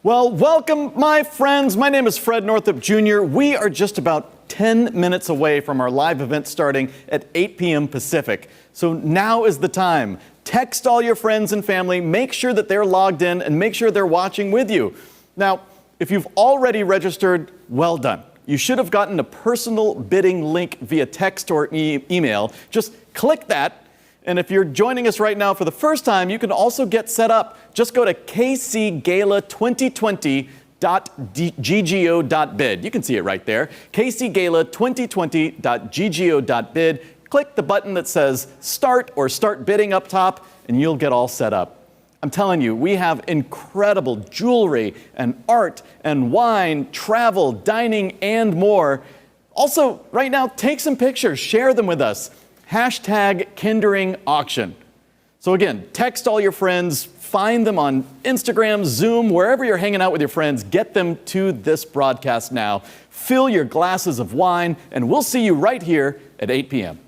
Well, welcome, my friends. My name is Fred Northup Jr. We are just about 10 minutes away from our live event starting at 8 p.m. Pacific. So now is the time. Text all your friends and family, make sure that they're logged in, and make sure they're watching with you. Now, if you've already registered, well done. You should have gotten a personal bidding link via text or email. Just click that. And if you're joining us right now for the first time, you can also get set up. Just go to kcgala2020.ggo.bid. You can see it right there. kcgala2020.ggo.bid. Click the button that says Start or Start Bidding up top, and you'll get all set up. I'm telling you, we have incredible jewelry and art and wine, travel, dining, and more. Also, right now, take some pictures, share them with us. Hashtag Kindering Auction. So again, text all your friends, find them on Instagram, Zoom, wherever you're hanging out with your friends, get them to this broadcast now. Fill your glasses of wine, and we'll see you right here at 8 p.m.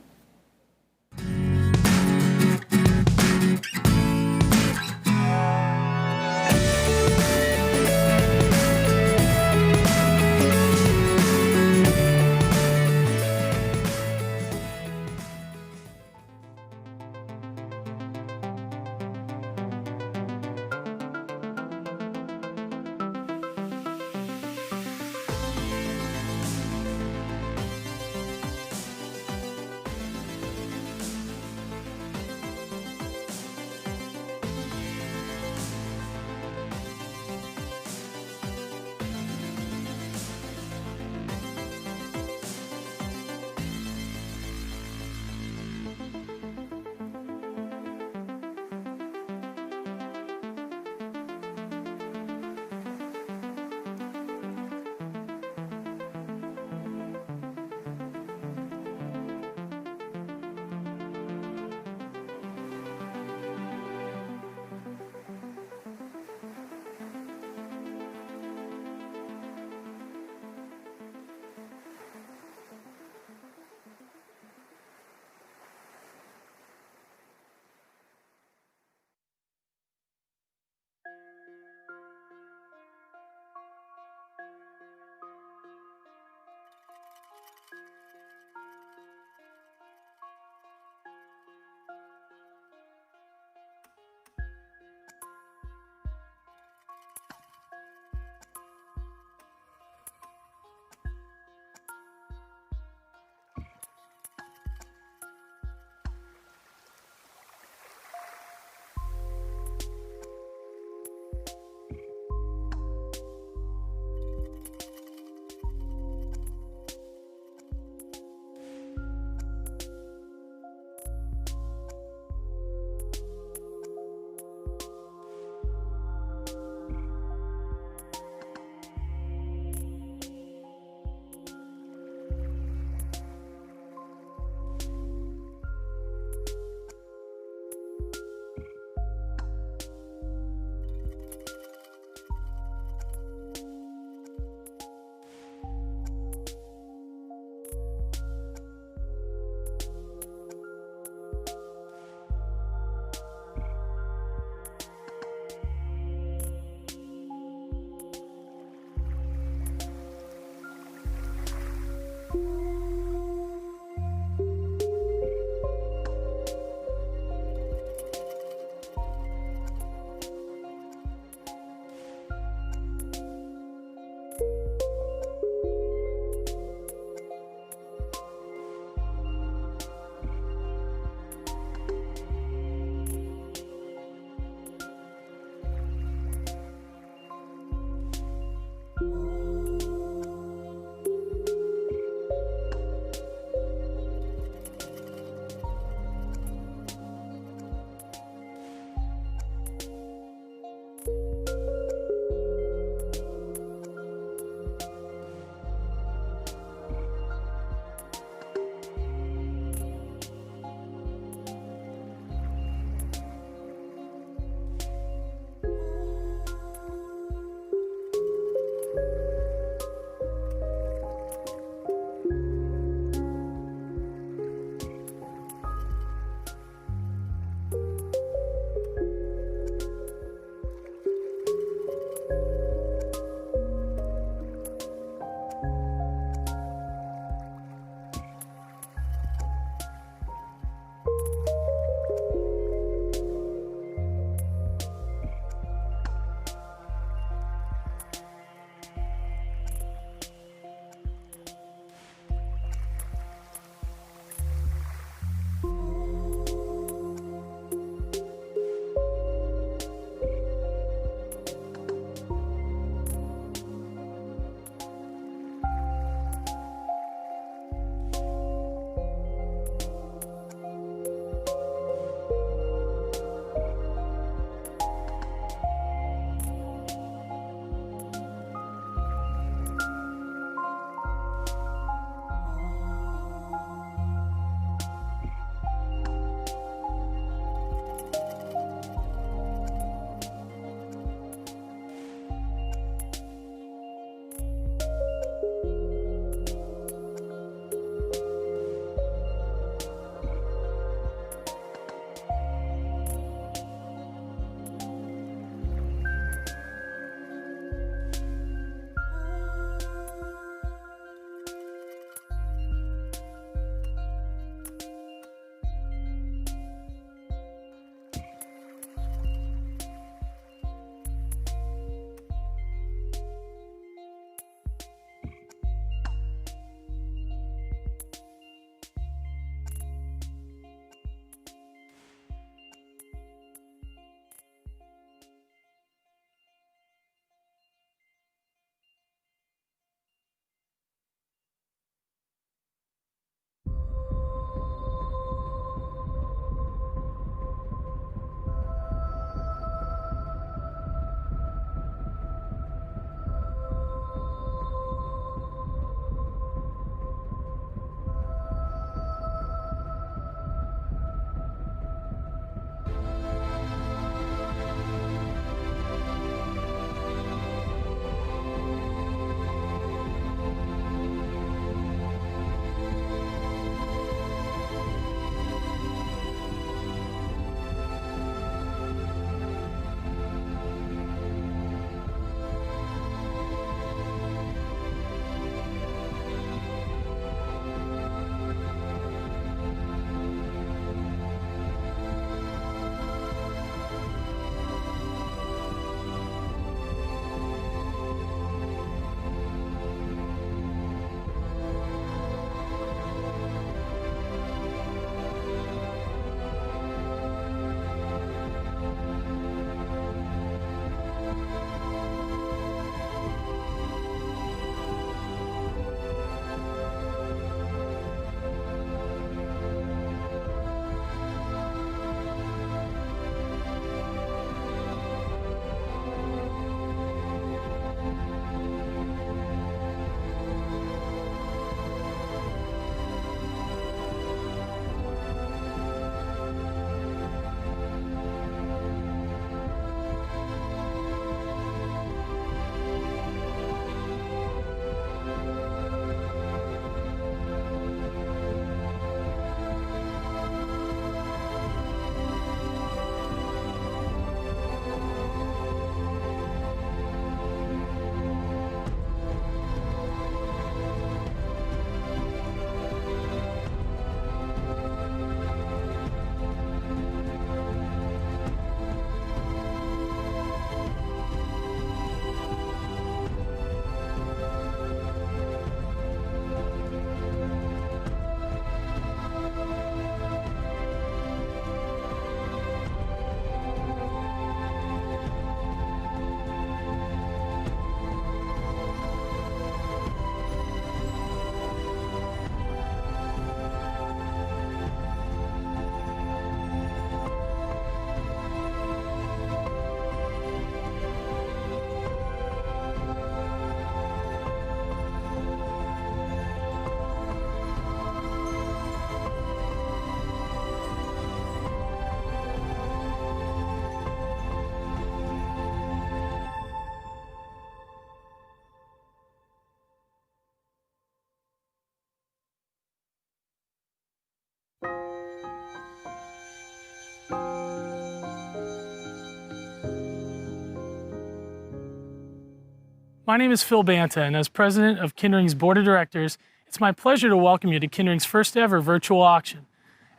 My name is Phil Banta, and as president of Kindering's board of directors, it's my pleasure to welcome you to Kindering's first ever virtual auction.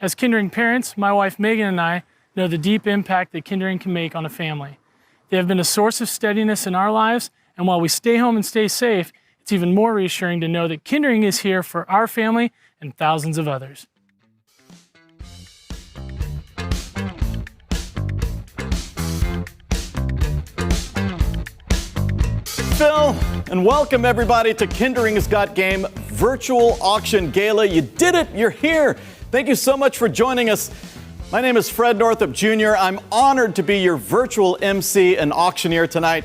As Kindering parents, my wife Megan and I know the deep impact that Kindering can make on a family. They have been a source of steadiness in our lives, and while we stay home and stay safe, it's even more reassuring to know that Kindering is here for our family and thousands of others. Phil, and welcome everybody to Kindering's Got Game Virtual Auction Gala. You did it, you're here. Thank you so much for joining us. My name is Fred Northup Jr. I'm honored to be your virtual MC and auctioneer tonight.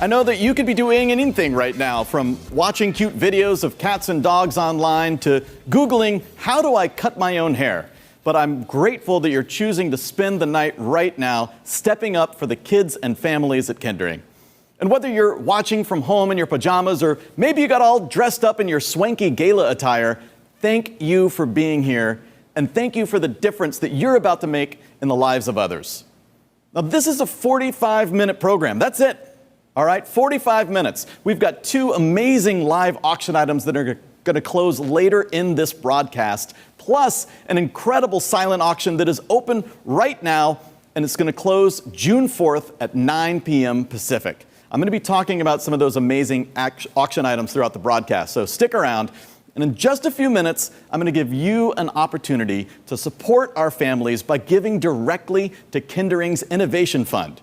I know that you could be doing anything right now, from watching cute videos of cats and dogs online to Googling, how do I cut my own hair? But I'm grateful that you're choosing to spend the night right now, stepping up for the kids and families at Kindering. And whether you're watching from home in your pajamas or maybe you got all dressed up in your swanky gala attire, thank you for being here, and thank you for the difference that you're about to make in the lives of others. Now, this is a 45-minute program. That's it. All right, 45 minutes. We've got two amazing live auction items that are going to close later in this broadcast, plus an incredible silent auction that is open right now, and it's going to close June 4th at 9 p.m. Pacific. I'm going to be talking about some of those amazing auction items throughout the broadcast, so stick around. And in just a few minutes, I'm going to give you an opportunity to support our families by giving directly to Kindering's Innovation Fund.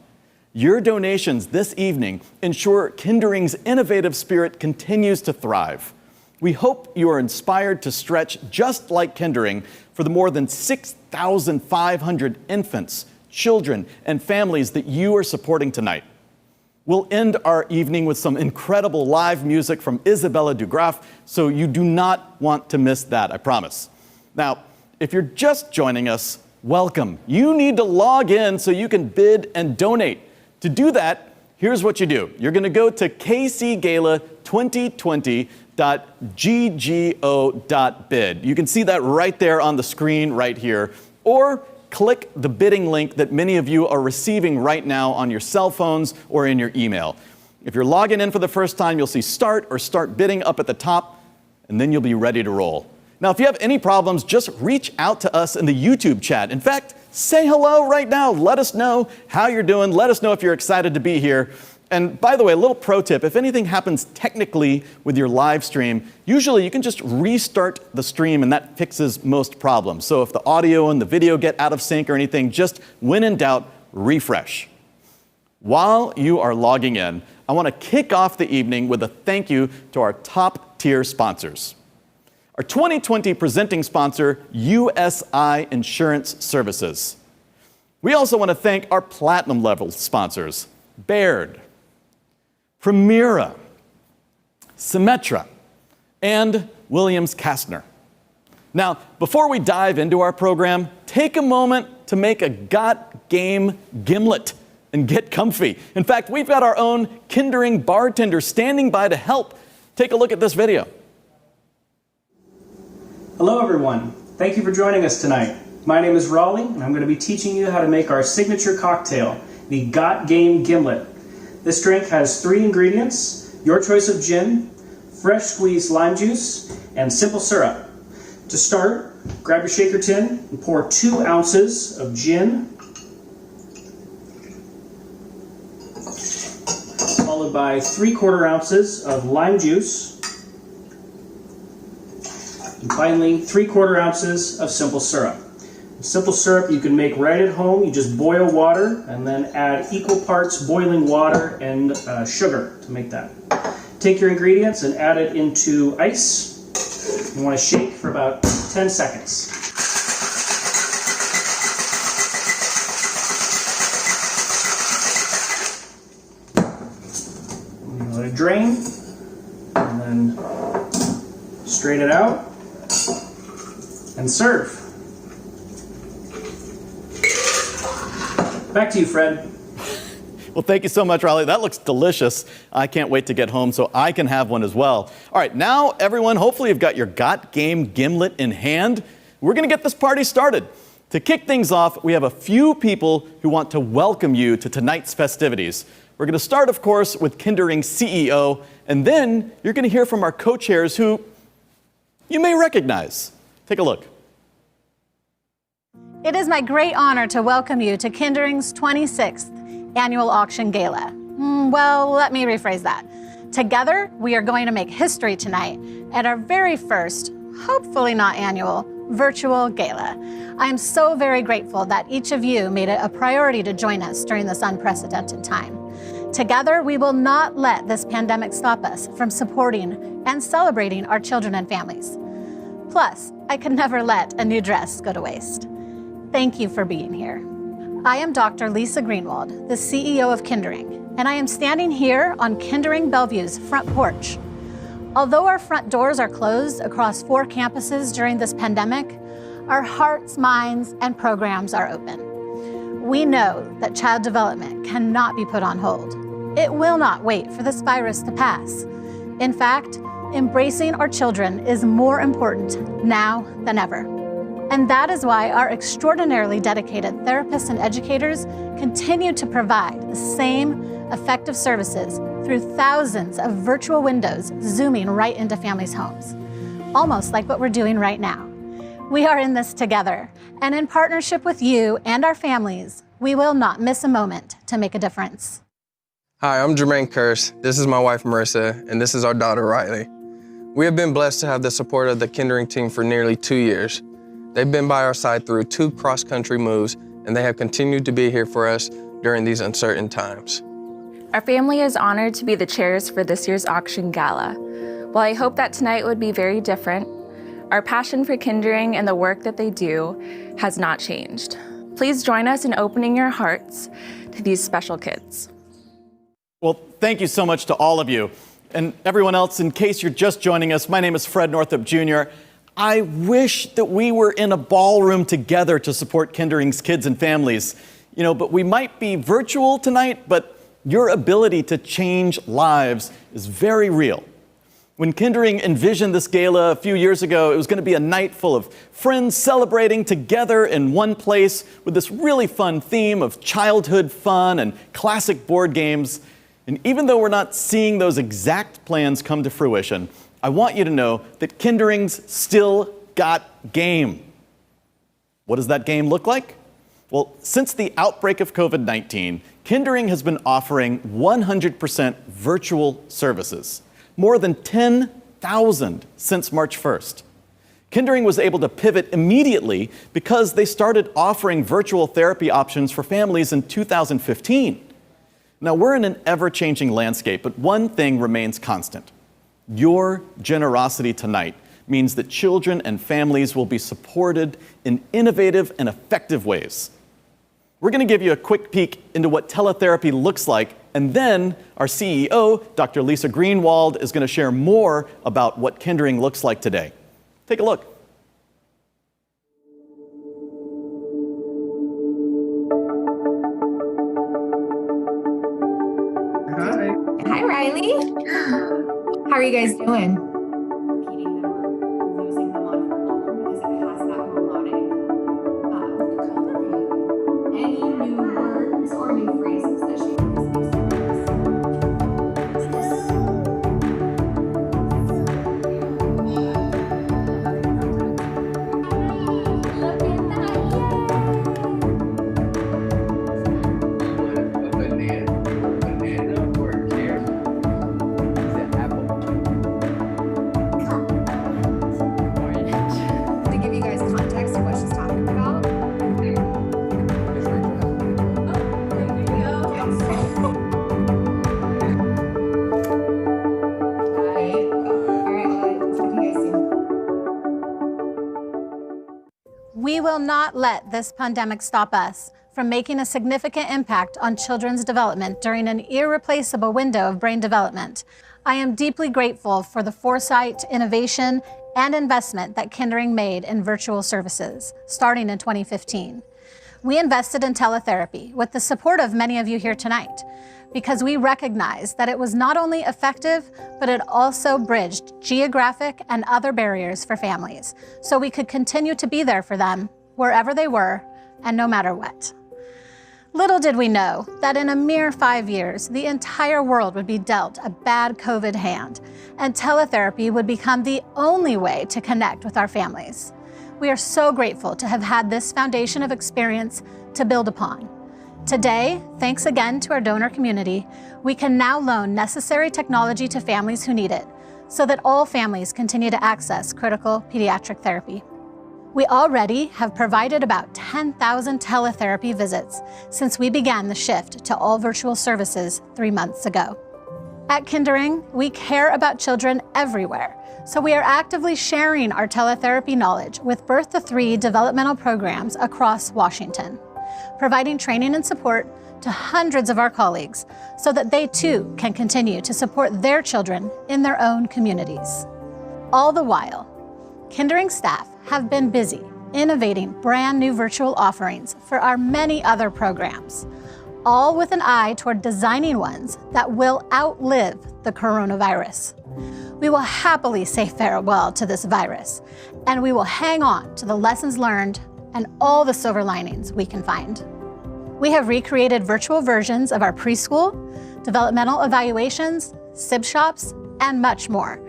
Your donations this evening ensure Kindering's innovative spirit continues to thrive. We hope you are inspired to stretch just like Kindering for the more than 6,500 infants, children, and families that you are supporting tonight. We'll end our evening with some incredible live music from Isabella Dugraff, so you do not want to miss that, I promise. Now, if you're just joining us, welcome. You need to log in so you can bid and donate. To do that, here's what you do. You're going to go to kcgala2020.ggo.bid. You can see that right there on the screen right here. Or click the bidding link that many of you are receiving right now on your cell phones or in your email. If you're logging in for the first time, you'll see Start or Start Bidding up at the top, and then you'll be ready to roll. Now, if you have any problems, just reach out to us in the YouTube chat. In fact, say hello right now. Let us know how you're doing. Let us know if you're excited to be here. And by the way, a little pro tip, if anything happens technically with your live stream, usually you can just restart the stream and that fixes most problems. So if the audio and the video get out of sync or anything, just when in doubt, refresh. While you are logging in, I want to kick off the evening with a thank you to our top tier sponsors. Our 2020 presenting sponsor, USI Insurance Services. We also want to thank our platinum level sponsors, Baird, Primera, Symetra, and Williams-Kastner. Now, before we dive into our program, take a moment to make a Got Game Gimlet and get comfy. In fact, we've got our own Kindering bartender standing by to help. Take a look at this video. Hello everyone, thank you for joining us tonight. My name is Raleigh, and I'm going to be teaching you how to make our signature cocktail, the Got Game Gimlet. This drink has 3 ingredients: your choice of gin, fresh squeezed lime juice, and simple syrup. To start, grab your shaker tin and pour 2 ounces of gin, followed by 3/4 ounces of lime juice, and finally 3/4 ounces of simple syrup. Simple syrup you can make right at home. You just boil water and then add equal parts boiling water and sugar to make that. Take your ingredients and add it into ice. You want to shake for about 10 seconds. You let it drain and then strain it out and serve. Back to you, Fred. Well, thank you so much, Raleigh. That looks delicious. I can't wait to get home so I can have one as well. All right, now everyone, hopefully you've got your Got Game Gimlet in hand. We're going to get this party started. To kick things off, we have a few people who want to welcome you to tonight's festivities. We're going to start, of course, with Kindering's CEO, and then you're going to hear from our co-chairs who you may recognize. Take a look. It is my great honor to welcome you to Kindering's 26th Annual Auction Gala. Well, let me rephrase that. Together, we are going to make history tonight at our very first, hopefully not annual, virtual gala. I am so very grateful that each of you made it a priority to join us during this unprecedented time. Together, we will not let this pandemic stop us from supporting and celebrating our children and families. Plus, I could never let a new dress go to waste. Thank you for being here. I am Dr. Lisa Greenwald, the CEO of Kindering, and I am standing here on Kindering Bellevue's front porch. Although our front doors are closed across 4 campuses during this pandemic, our hearts, minds, and programs are open. We know that child development cannot be put on hold. It will not wait for this virus to pass. In fact, embracing our children is more important now than ever. And that is why our extraordinarily dedicated therapists and educators continue to provide the same effective services through thousands of virtual windows zooming right into families' homes, almost like what we're doing right now. We are in this together, and in partnership with you and our families, we will not miss a moment to make a difference. Hi, I'm Jermaine Curse. This is my wife, Marissa, and this is our daughter, Riley. We have been blessed to have the support of the Kindering team for nearly 2 years. They've been by our side through 2 cross-country moves, and they have continued to be here for us during these uncertain times. Our family is honored to be the chairs for this year's auction gala. While I hope that tonight would be very different, our passion for Kindering and the work that they do has not changed. Please join us in opening your hearts to these special kids. Well, thank you so much to all of you. And everyone else, in case you're just joining us, my name is Fred Northup Jr. I wish that we were in a ballroom together to support Kindering's kids and families. But we might be virtual tonight, but your ability to change lives is very real. When Kindering envisioned this gala a few years ago, it was going to be a night full of friends celebrating together in one place with this really fun theme of childhood fun and classic board games. And even though we're not seeing those exact plans come to fruition, I want you to know that Kindering's still got game. What does that game look like? Well, since the outbreak of COVID-19, Kindering has been offering 100% virtual services, more than 10,000 since March 1st. Kindering was able to pivot immediately because they started offering virtual therapy options for families in 2015. Now, we're in an ever-changing landscape, but one thing remains constant. Your generosity tonight means that children and families will be supported in innovative and effective ways. We're going to give you a quick peek into what teletherapy looks like, and then our CEO, Dr. Lisa Greenwald, is going to share more about what Kindering looks like today. Take a look. Hi, Riley. How are you guys doing? Repeating them or losing them on her own because it has that melodic coloring. Any new words or new phrases that she We will not let this pandemic stop us from making a significant impact on children's development during an irreplaceable window of brain development. I am deeply grateful for the foresight, innovation, and investment that Kindering made in virtual services, starting in 2015. We invested in teletherapy with the support of many of you here tonight, because we recognized that it was not only effective, but it also bridged geographic and other barriers for families, so we could continue to be there for them wherever they were and no matter what. Little did we know that in a mere 5 years, the entire world would be dealt a bad COVID hand, and teletherapy would become the only way to connect with our families. We are so grateful to have had this foundation of experience to build upon. Today, thanks again to our donor community, we can now loan necessary technology to families who need it, so that all families continue to access critical pediatric therapy. We already have provided about 10,000 teletherapy visits since we began the shift to all virtual services 3 months ago. At Kindering, we care about children everywhere, so we are actively sharing our teletherapy knowledge with Birth to 3 developmental programs across Washington, providing training and support to hundreds of our colleagues so that they too can continue to support their children in their own communities. All the while, Kindering staff have been busy innovating brand new virtual offerings for our many other programs, all with an eye toward designing ones that will outlive the coronavirus. We will happily say farewell to this virus, and we will hang on to the lessons learned and all the silver linings we can find. We have recreated virtual versions of our preschool, developmental evaluations, SIB shops, and much more.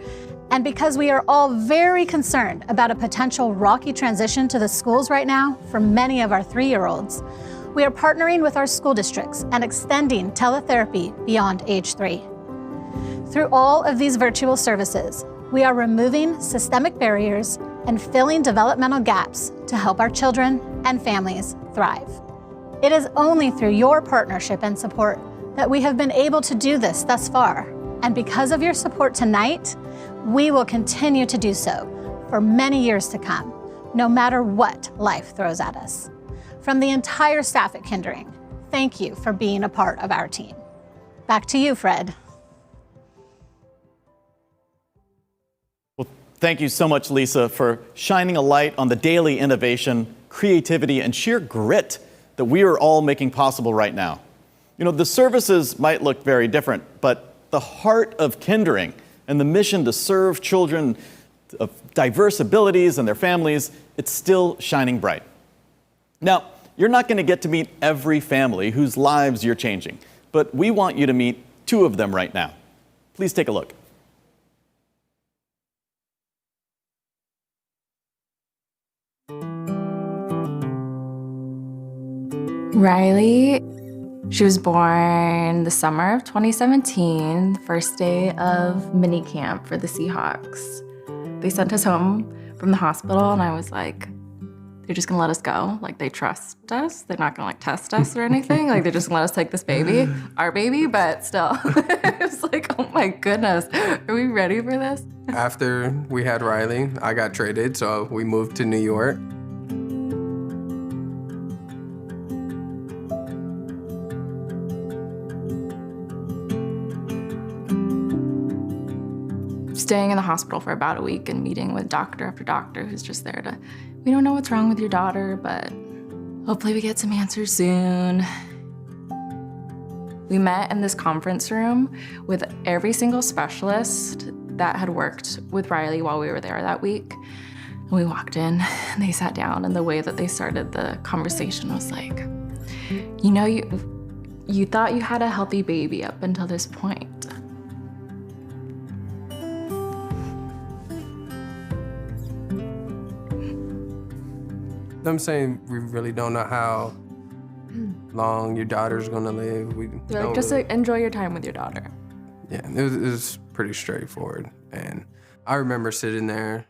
And because we are all very concerned about a potential rocky transition to the schools right now for many of our 3-year-olds, we are partnering with our school districts and extending teletherapy beyond age 3. Through all of these virtual services, we are removing systemic barriers and filling developmental gaps to help our children and families thrive. It is only through your partnership and support that we have been able to do this thus far. And because of your support tonight, we will continue to do so for many years to come, no matter what life throws at us. From the entire staff at Kindering, thank you for being a part of our team. Back to you, Fred. Well, thank you so much, Lisa, for shining a light on the daily innovation, creativity, and sheer grit that we are all making possible right now. You know, the services might look very different, but the heart of Kindering and the mission to serve children of diverse abilities and their families, it's still shining bright. Now, you're not going to get to meet every family whose lives you're changing, but we want you to meet 2 of them right now. Please take a look. Riley, she was born the summer of 2017, the first day of mini camp for the Seahawks. They sent us home from the hospital, and I was like, they're just gonna let us go? Like, they trust us? They're not gonna, like, test us or anything? Like, they're just gonna let us take this baby, our baby, but still. It was like, oh my goodness, are we ready for this? After we had Riley, I got traded, so we moved to New York. Staying in the hospital for about a week and meeting with doctor after doctor who's just there to, we don't know what's wrong with your daughter, but hopefully we get some answers soon. We met in this conference room with every single specialist that had worked with Riley while we were there that week. And we walked in and they sat down, and the way that they started the conversation was like, you know, you thought you had a healthy baby up until this point. I'm saying we really don't know how long your daughter's gonna live. They're like, just enjoy your time with your daughter. Yeah, it was pretty straightforward. And I remember sitting there,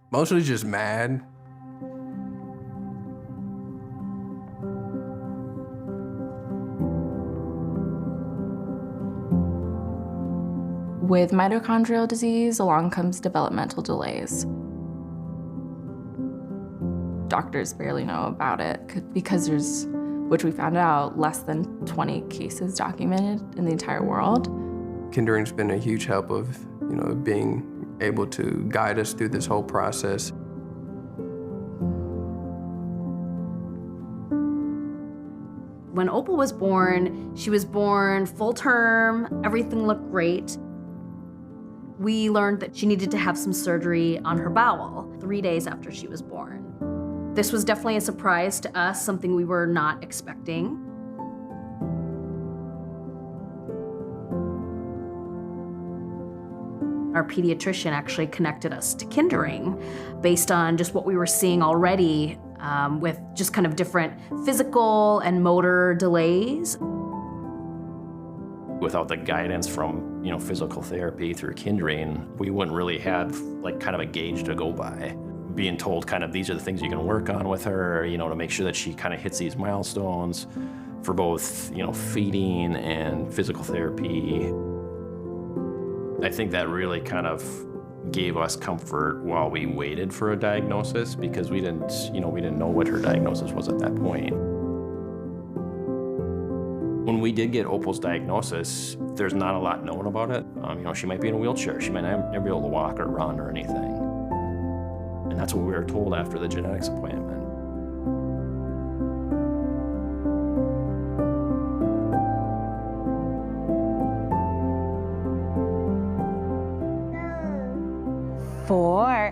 mostly just mad. With mitochondrial disease, along comes developmental delays. Doctors barely know about it because there's, which we found out, less than 20 cases documented in the entire world. Kindering's been a huge help of, you know, being able to guide us through this whole process. When Opal was born, she was born full term, everything looked great. We learned that she needed to have some surgery on her bowel 3 days after she was born. This was definitely a surprise to us, something we were not expecting. Our pediatrician actually connected us to Kindering based on just what we were seeing already with just kind of different physical and motor delays. Without the guidance from, physical therapy through Kindering, we wouldn't really have like kind of a gauge to go by. Being told kind of these are the things you can work on with her, to make sure that she kind of hits these milestones for both, feeding and physical therapy. I think that really kind of gave us comfort while we waited for a diagnosis, because we didn't know what her diagnosis was at that point. When we did get Opal's diagnosis, there's not a lot known about it. She might be in a wheelchair. She might not be able to walk or run or anything. And that's what we were told after the genetics appointment. Four.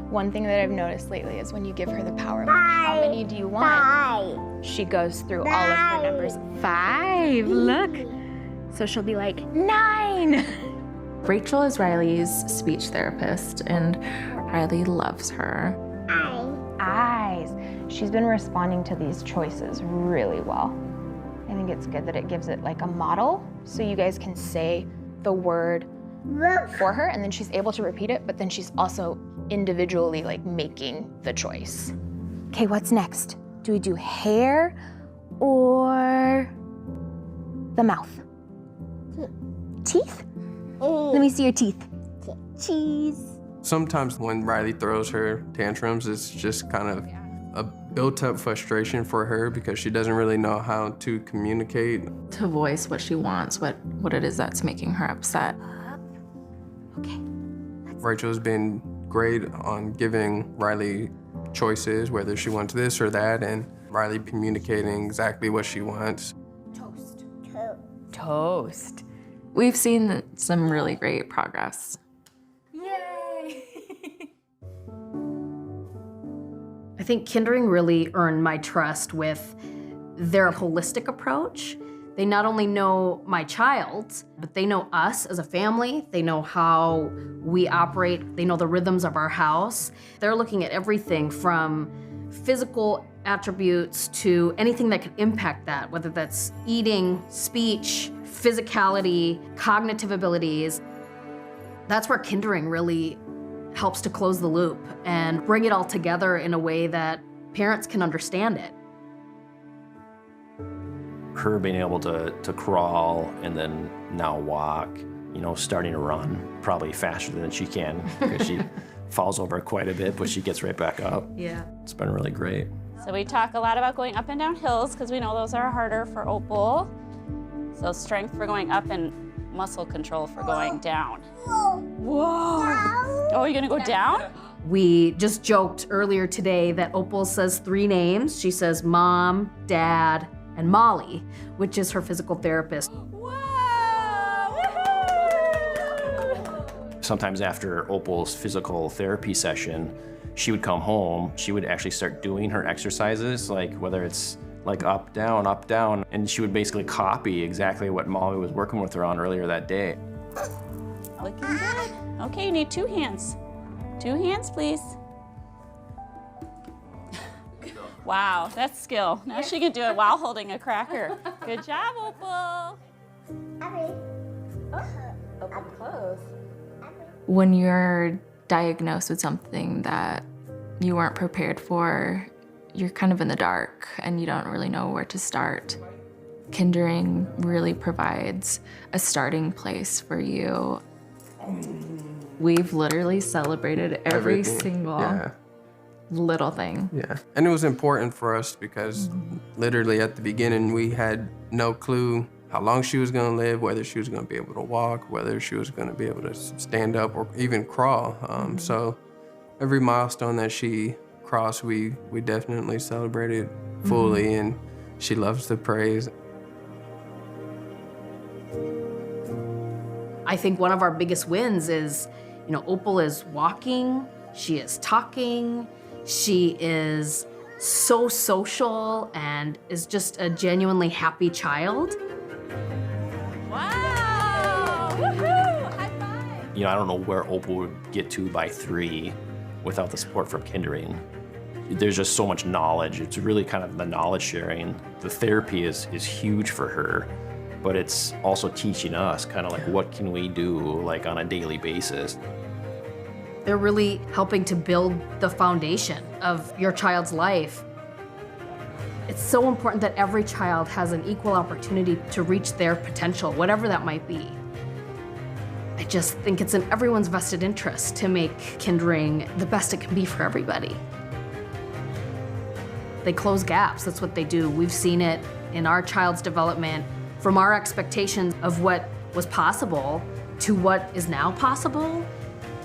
One thing that I've noticed lately is when you give her the power, like, how many do you want? She goes through all of her numbers. 5, look. So she'll be like, 9. Rachel is Riley's speech therapist, and Riley loves her. Eyes. She's been responding to these choices really well. I think it's good that it gives it like a model, so you guys can say the word for her, and then she's able to repeat it, but then she's also individually like making the choice. Okay, what's next? Do we do hair or the mouth? Teeth? Let me see your teeth. Cheese. Sometimes when Riley throws her tantrums, it's just kind of a built-up frustration for her because she doesn't really know how to communicate. To voice what she wants, what it is that's making her upset. Okay. Rachel's been great on giving Riley choices, whether she wants this or that, and Riley communicating exactly what she wants. Toast. We've seen some really great progress. Yay! I think Kindering really earned my trust with their holistic approach. They not only know my child, but they know us as a family. They know how we operate. They know the rhythms of our house. They're looking at everything from physical attributes to anything that could impact that, whether that's eating, speech, physicality, cognitive abilities. That's where Kindering really helps to close the loop and bring it all together in a way that parents can understand it. Her being able to crawl and then now walk, starting to run probably faster than she can because she falls over quite a bit, but she gets right back up. Yeah. It's been really great. So we talk a lot about going up and down hills because we know those are harder for Opal. So strength for going up and muscle control for going down. Whoa! Oh, you're gonna go down? We just joked earlier today that Opal says 3 names. She says Mom, Dad, and Molly, which is her physical therapist. Sometimes after Opal's physical therapy session, she would come home, she would actually start doing her exercises, like whether it's like up, down, and she would basically copy exactly what Molly was working with her on earlier that day. Looking good. Okay, you need 2 hands. 2 hands, please. Wow, that's skill. Now she can do it while holding a cracker. Good job, Opal. Open, close. When you're diagnosed with something that you weren't prepared for, you're kind of in the dark and you don't really know where to start. Kindering really provides a starting place for you. We've literally celebrated every single little thing. Yeah, and it was important for us because literally at the beginning we had no clue how long she was gonna live, whether she was gonna be able to walk, whether she was gonna be able to stand up or even crawl. So every milestone that she crossed, we definitely celebrated fully, and she loves the praise. I think one of our biggest wins is, Opal is walking, she is talking, she is so social and is just a genuinely happy child. Wow! Woohoo! High five! You know, I don't know where Opal would get to by 3 without the support from Kindering. There's just so much knowledge. It's really kind of the knowledge sharing. The therapy is huge for her, but it's also teaching us kind of like what can we do like on a daily basis. They're really helping to build the foundation of your child's life. It's so important that every child has an equal opportunity to reach their potential, whatever that might be. I just think it's in everyone's vested interest to make Kindering the best it can be for everybody. They close gaps, that's what they do. We've seen it in our child's development, from our expectations of what was possible to what is now possible.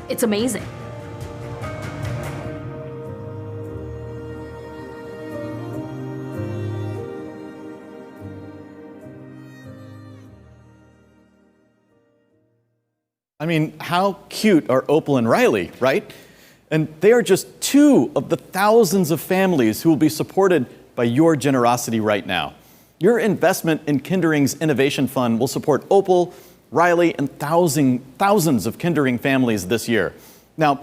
It's amazing. I mean, how cute are Opal and Riley, right? And they are just 2 of the thousands of families who will be supported by your generosity right now. Your investment in Kindering's Innovation Fund will support Opal, Riley, and thousands of Kindering families this year. Now,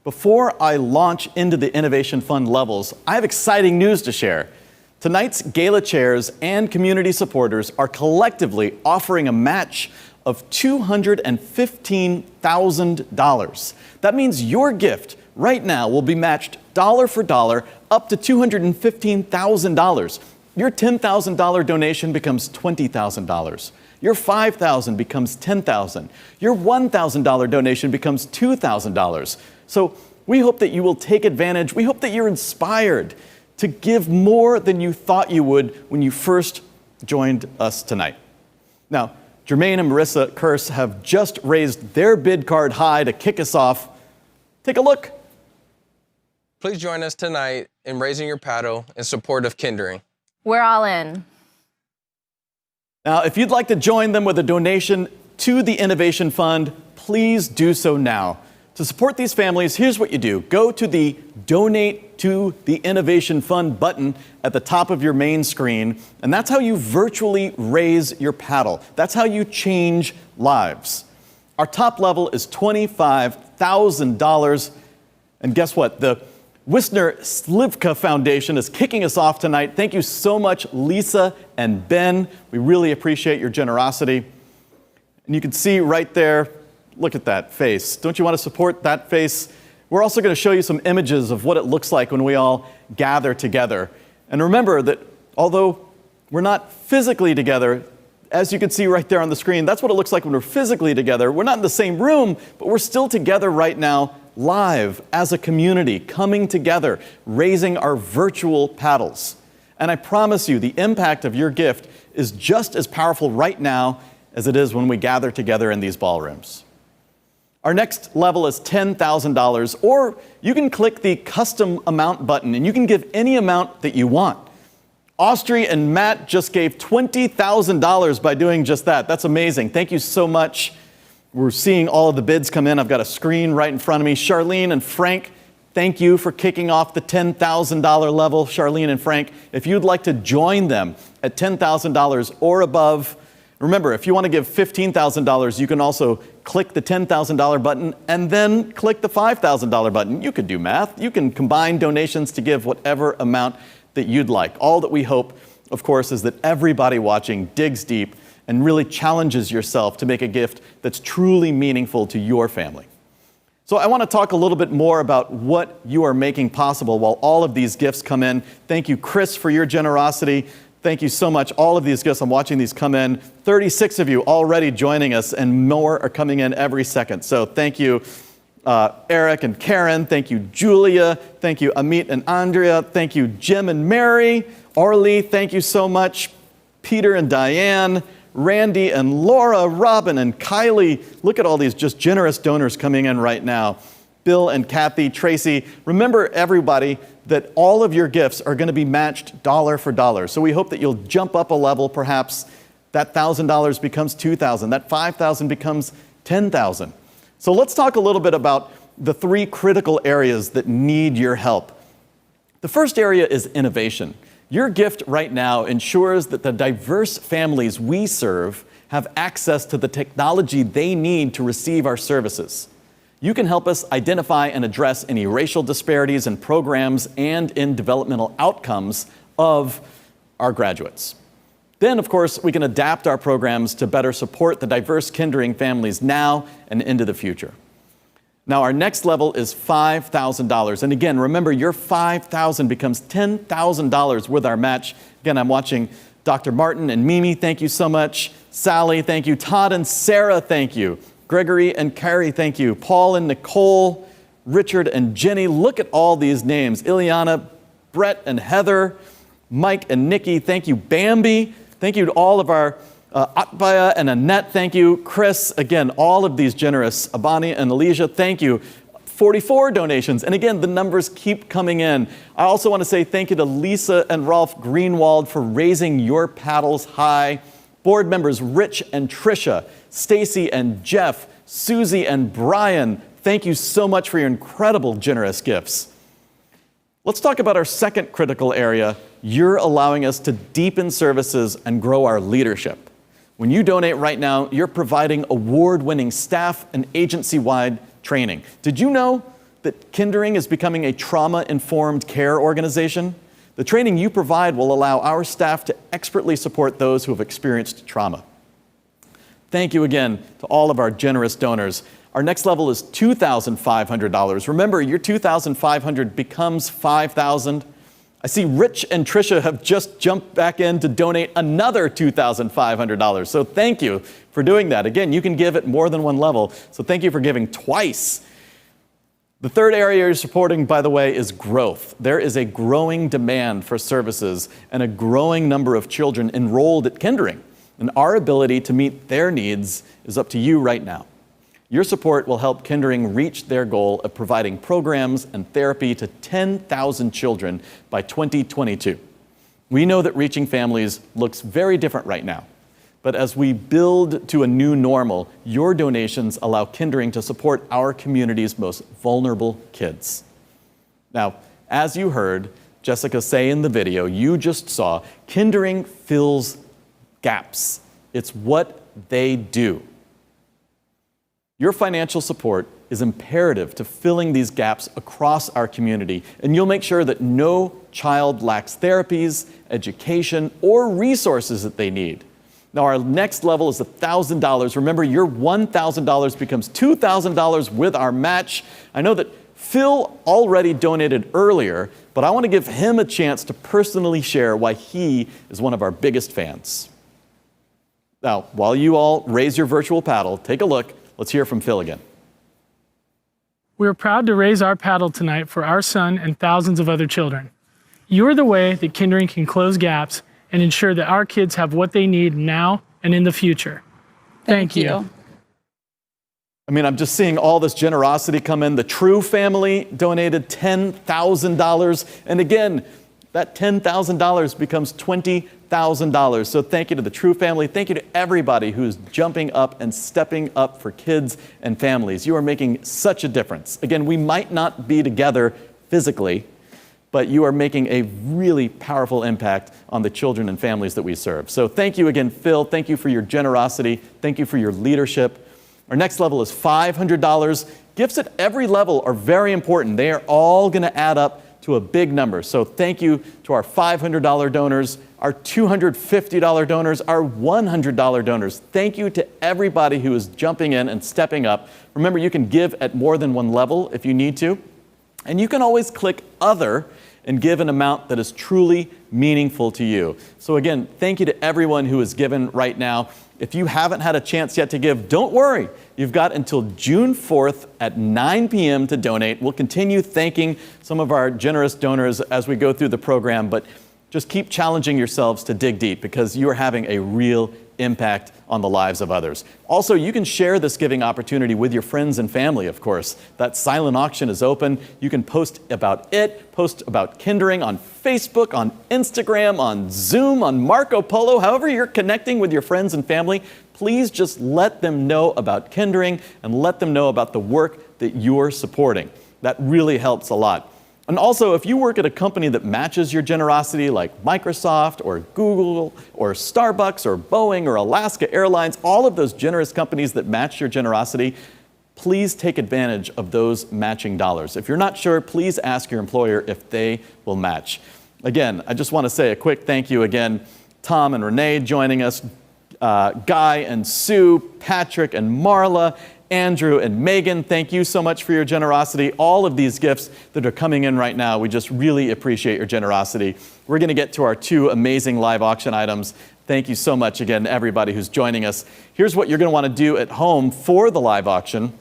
before I launch into the Innovation Fund levels, I have exciting news to share. Tonight's Gala chairs and community supporters are collectively offering a match of $215,000. That means your gift right now will be matched dollar for dollar up to $215,000. Your $10,000 donation becomes $20,000. Your $5,000 becomes $10,000. Your $1,000 donation becomes $2,000. So we hope that you will take advantage. We hope that you're inspired to give more than you thought you would when you first joined us tonight. Now, Jermaine and Marissa Kearse have just raised their bid card high to kick us off. Take a look. Please join us tonight in raising your paddle in support of Kindering. We're all in. Now, if you'd like to join them with a donation to the Innovation Fund, please do so now. To support these families, here's what you do. Go to the Donate to the Innovation Fund button at the top of your main screen, and that's how you virtually raise your paddle. That's how you change lives. Our top level is $25,000, and guess what? The Wisner Slivka Foundation is kicking us off tonight. Thank you so much, Lisa and Ben. We really appreciate your generosity. And you can see right there, look at that face. Don't you want to support that face? We're also going to show you some images of what it looks like when we all gather together. And remember that although we're not physically together, as you can see right there on the screen, that's what it looks like when we're physically together. We're not in the same room, but we're still together right now, live as a community, coming together, raising our virtual paddles. And I promise you, the impact of your gift is just as powerful right now as it is when we gather together in these ballrooms. Our next level is $10,000, or you can click the custom amount button and you can give any amount that you want. Austri and Matt just gave $20,000 by doing just that. That's amazing. Thank you so much. We're seeing all of the bids come in. I've got a screen right in front of me. Charlene and Frank, thank you for kicking off the $10,000 level. Charlene and Frank, if you'd like to join them at $10,000 or above, remember, if you want to give $15,000, you can also click the $10,000 button and then click the $5,000 button. You could do math. You can combine donations to give whatever amount that you'd like. All that we hope, of course, is that everybody watching digs deep and really challenges yourself to make a gift that's truly meaningful to your family. So I want to talk a little bit more about what you are making possible while all of these gifts come in. Thank you, Chris, for your generosity. Thank you so much. All of these gifts, I'm watching these come in. 36 of you already joining us, and more are coming in every second. So thank you, Eric and Karen. Thank you, Julia. Thank you, Amit and Andrea. Thank you, Jim and Mary. Orly, thank you so much. Peter and Diane. Randy and Laura, Robin and Kylie. Look at all these just generous donors coming in right now. Bill and Kathy, Tracy. Remember, everybody, that all of your gifts are going to be matched dollar for dollar. So we hope that you'll jump up a level, perhaps. That $1,000 becomes $2,000. That $5,000 becomes $10,000. So let's talk a little bit about the 3 critical areas that need your help. The first area is innovation. Your gift right now ensures that the diverse families we serve have access to the technology they need to receive our services. You can help us identify and address any racial disparities in programs and in developmental outcomes of our graduates. Then, of course, we can adapt our programs to better support the diverse Kindering families now and into the future. Now, our next level is $5,000. And again, remember, your $5,000 becomes $10,000 with our match. Again, I'm watching Dr. Martin and Mimi, thank you so much. Sally, thank you. Todd and Sarah, thank you. Gregory and Carrie, thank you. Paul and Nicole, Richard and Jenny. Look at all these names. Ileana, Brett and Heather, Mike and Nikki, thank you. Bambi, thank you to all of our Atbaya and Annette, thank you. Chris, again, all of these generous. Abani and Alicia, thank you. 44 donations. And again, the numbers keep coming in. I also want to say thank you to Lisa and Rolf Greenwald for raising your paddles high. Board members Rich and Tricia, Stacy and Jeff, Susie and Brian, thank you so much for your incredible generous gifts. Let's talk about our second critical area. You're allowing us to deepen services and grow our leadership. When you donate right now, you're providing award-winning staff and agency-wide training. Did you know that Kindering is becoming a trauma-informed care organization? The training you provide will allow our staff to expertly support those who have experienced trauma. Thank you again to all of our generous donors. Our next level is $2,500. Remember, your $2,500 becomes $5,000. I see Rich and Tricia have just jumped back in to donate another $2,500. So thank you for doing that. Again, you can give at more than one level. So thank you for giving twice. The third area you're supporting, by the way, is growth. There is a growing demand for services and a growing number of children enrolled at Kindering. And our ability to meet their needs is up to you right now. Your support will help Kindering reach their goal of providing programs and therapy to 10,000 children by 2022. We know that reaching families looks very different right now. But as we build to a new normal, your donations allow Kindering to support our community's most vulnerable kids. Now, as you heard Jessica say in the video you just saw, Kindering fills gaps. It's what they do. Your financial support is imperative to filling these gaps across our community, and you'll make sure that no child lacks therapies, education, or resources that they need. Now, our next level is $1,000. Remember, your $1,000 becomes $2,000 with our match. I know that Phil already donated earlier, but I want to give him a chance to personally share why he is one of our biggest fans. Now, while you all raise your virtual paddle, take a look. Let's hear from Phil again. We are proud to raise our paddle tonight for our son and thousands of other children. You are the way that Kindering can close gaps and ensure that our kids have what they need now and in the future. Thank you. I mean, I'm just seeing all this generosity come in. The True family donated $10,000. And again, that $10,000 becomes $20,000. So thank you to the True family. Thank you to everybody who's jumping up and stepping up for kids and families. You are making such a difference. Again, we might not be together physically, but you are making a really powerful impact on the children and families that we serve. So thank you again, Phil. Thank you for your generosity. Thank you for your leadership. Our next level is $500. Gifts at every level are very important. They are all going to add up to a big number. So thank you to our $500 donors, our $250 donors, our $100 donors. Thank you to everybody who is jumping in and stepping up. Remember, you can give at more than one level if you need to. And you can always click Other and give an amount that is truly meaningful to you. So again, thank you to everyone who is given right now. If you haven't had a chance yet to give, don't worry. You've got until June 4th at 9 p.m. to donate. We'll continue thanking some of our generous donors as we go through the program, but just keep challenging yourselves to dig deep because you are having a real impact on the lives of others. Also, you can share this giving opportunity with your friends and family, of course. That silent auction is open. You can post about it, post about Kindering on Facebook, on Instagram, on Zoom, on Marco Polo, however you're connecting with your friends and family. Please just let them know about Kindering and let them know about the work that you're supporting. That really helps a lot. And also, if you work at a company that matches your generosity, like Microsoft or Google or Starbucks or Boeing or Alaska Airlines, all of those generous companies that match your generosity, please take advantage of those matching dollars. If you're not sure, please ask your employer if they will match. Again, I just want to say a quick thank you again. Tom and Renee joining us, Guy and Sue, Patrick and Marla, Andrew and Megan, thank you so much for your generosity. All of these gifts that are coming in right now, we just really appreciate your generosity. We're going to get to our 2 amazing live auction items. Thank you so much again to everybody who's joining us. Here's what you're going to want to do at home for the live auction.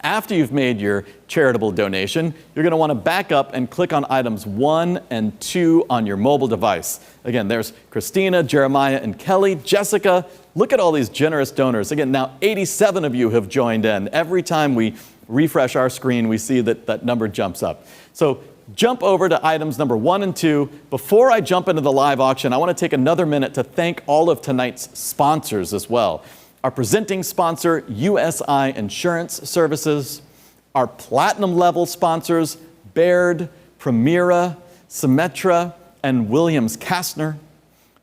After you've made your charitable donation, you're going to want to back up and click on items 1 and 2 on your mobile device. Again, there's Christina, Jeremiah, and Kelly, Jessica. Look at all these generous donors. Again, now 87 of you have joined in. Every time we refresh our screen, we see that that number jumps up. So jump over to items number 1 and 2. Before I jump into the live auction, I want to take another minute to thank all of tonight's sponsors as well. Our presenting sponsor, USI Insurance Services. Our platinum level sponsors, Baird, Primera, Symetra, and Williams Kastner.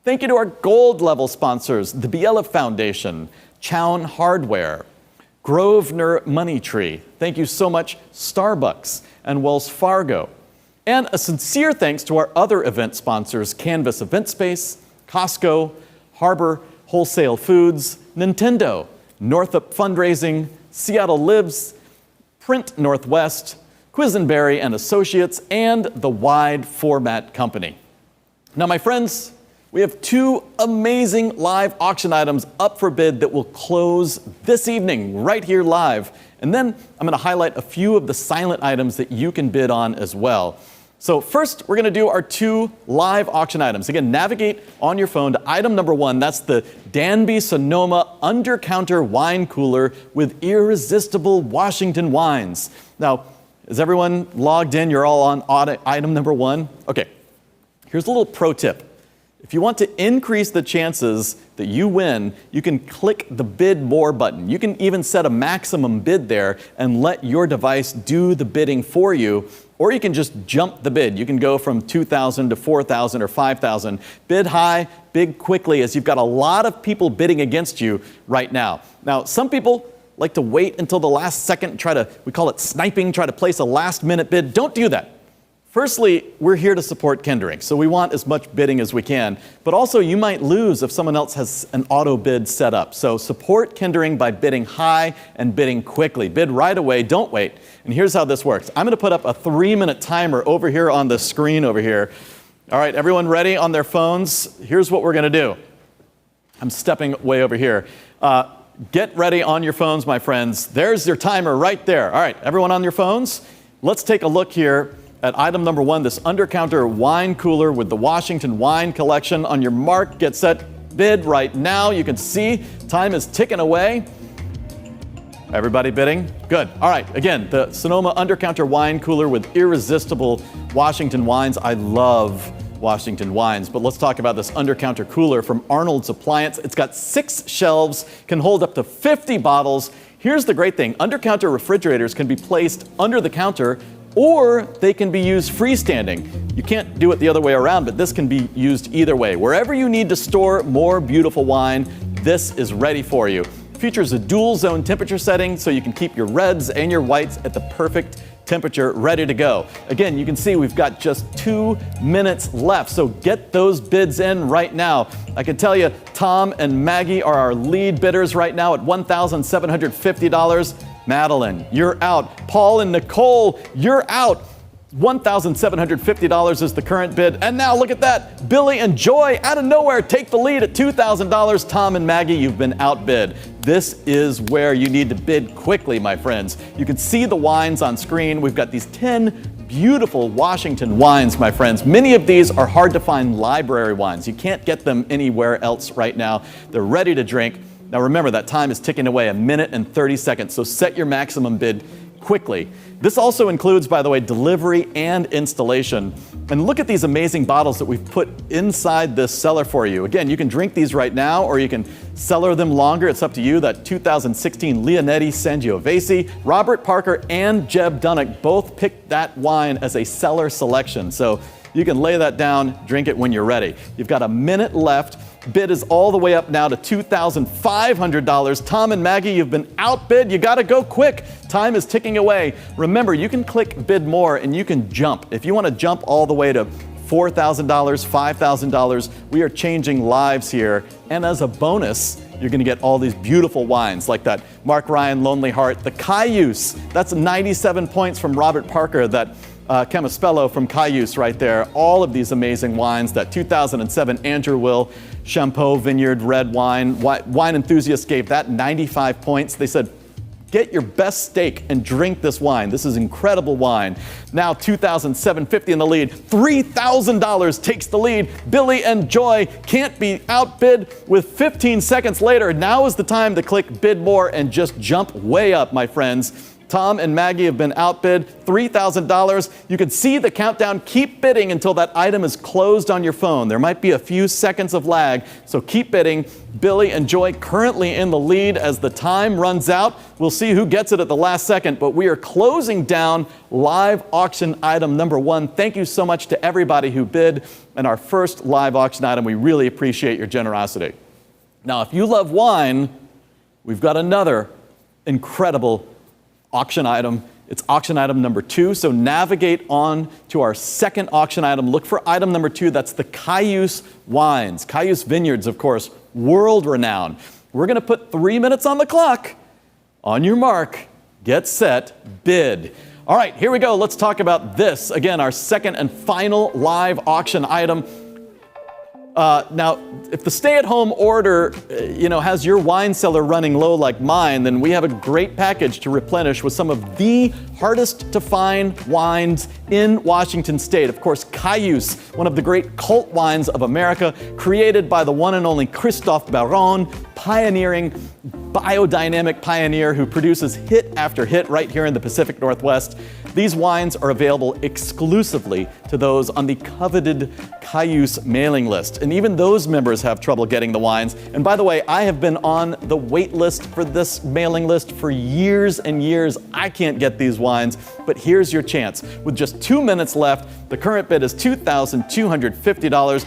Thank you to our gold level sponsors, the Biela Foundation, Chown Hardware, Grosvenor Money Tree. Thank you so much, Starbucks and Wells Fargo. And a sincere thanks to our other event sponsors, Canvas Event Space, Costco, Harbor Wholesale Foods, Nintendo, Northup Fundraising, Seattle Lives, Print Northwest, Quisenberry and Associates, and the Wide Format Company. Now, my friends, we have 2 amazing live auction items up for bid that will close this evening right here live. And then I'm going to highlight a few of the silent items that you can bid on as well. So first, we're going to do our 2 live auction items. Again, navigate on your phone to item number 1. That's the Danby Sonoma Under-Counter Wine Cooler with irresistible Washington wines. Now, is everyone logged in? You're all on item number 1? Okay, here's a little pro tip. If you want to increase the chances that you win, you can click the bid more button. You can even set a maximum bid there and let your device do the bidding for you, or you can just jump the bid. You can go from 2,000 to 4,000 or 5,000. Bid high, bid quickly, as you've got a lot of people bidding against you right now. Now, some people like to wait until the last second, we call it sniping, try to place a last minute bid. Don't do that. Firstly, we're here to support Kindering, so we want as much bidding as we can. But also, you might lose if someone else has an auto bid set up. So support Kindering by bidding high and bidding quickly. Bid right away, don't wait. And here's how this works. I'm going to put up a 3-minute timer over here on the screen over here. All right, everyone ready on their phones? Here's what we're going to do. I'm stepping way over here. Get ready on your phones, my friends. There's your timer right there. All right, everyone on your phones? Let's take a look here at item number 1, this under-counter wine cooler with the Washington Wine Collection. On your mark, get set, bid right now. You can see time is ticking away. Everybody bidding? Good. All right, again, the Sonoma under-counter wine cooler with irresistible Washington wines. I love Washington wines, but let's talk about this under-counter cooler from Arnold's Appliance. It's got 6 shelves, can hold up to 50 bottles. Here's the great thing. Under-counter refrigerators can be placed under the counter, or they can be used freestanding. You can't do it the other way around, but this can be used either way. Wherever you need to store more beautiful wine, this is ready for you. It features a dual zone temperature setting, so you can keep your reds and your whites at the perfect temperature, ready to go. Again, you can see we've got just 2 minutes left, so get those bids in right now. I can tell you, Tom and Maggie are our lead bidders right now at $1,750. Madeline, you're out. Paul and Nicole, you're out. $1,750 is the current bid. And now look at that. Billy and Joy, out of nowhere, take the lead at $2,000. Tom and Maggie, you've been outbid. This is where you need to bid quickly, my friends. You can see the wines on screen. We've got these 10 beautiful Washington wines, my friends. Many of these are hard to find library wines. You can't get them anywhere else right now. They're ready to drink. Now remember, that time is ticking away, 1 minute and 30 seconds, so set your maximum bid quickly. This also includes, by the way, delivery and installation. And look at these amazing bottles that we've put inside this cellar for you. Again, you can drink these right now, or you can cellar them longer. It's up to you. That 2016 Leonetti Sangiovese, Robert Parker and Jeb Dunnock both picked that wine as a cellar selection. So you can lay that down, drink it when you're ready. You've got a minute left. Bid is all the way up now to $2,500. Tom and Maggie, you've been outbid. You got to go quick. Time is ticking away. Remember, you can click bid more and you can jump. If you want to jump all the way to $4,000, $5,000, we are changing lives here. And as a bonus, you're going to get all these beautiful wines like that Mark Ryan Lonely Heart, the Cayuse. That's 97 points from Robert Parker, that Camaspello from Cayuse right there. All of these amazing wines. That 2007 Andrew Will Champeau Vineyard red wine. Wine enthusiasts gave that 95 points. They said, get your best steak and drink this wine. This is incredible wine. Now 2,750 in the lead. $3,000 takes the lead. Billy and Joy can't be outbid with 15 seconds later. Now is the time to click bid more and just jump way up, my friends. Tom and Maggie have been outbid, $3,000. You can see the countdown. Keep bidding until that item is closed on your phone. There might be a few seconds of lag, so keep bidding. Billy and Joy currently in the lead. As the time runs out, we'll see who gets it at the last second, but we are closing down live auction item number 1. Thank you so much to everybody who bid in our first live auction item. We really appreciate your generosity. Now, if you love wine, we've got another incredible auction item. It's auction item number 2. So navigate on to our second auction item. Look for item number 2. That's the Cayuse wines. Cayuse Vineyards, of course, world renowned. We're going to put 3 minutes on the clock. On your mark, get set, bid. All right, here we go. Let's talk about this. Again, our second and final live auction item. Now, if the stay-at-home order, has your wine cellar running low like mine, then we have a great package to replenish with some of the hardest to find wines in Washington State. Of course, Cayuse, one of the great cult wines of America, created by the one and only Christophe Baron, pioneering biodynamic pioneer who produces hit after hit right here in the Pacific Northwest. These wines are available exclusively to those on the coveted Cayuse mailing list. And even those members have trouble getting the wines. And by the way, I have been on the wait list for this mailing list for years and years. I can't get these wines, but here's your chance. With just 2 minutes left, the current bid is $2,250.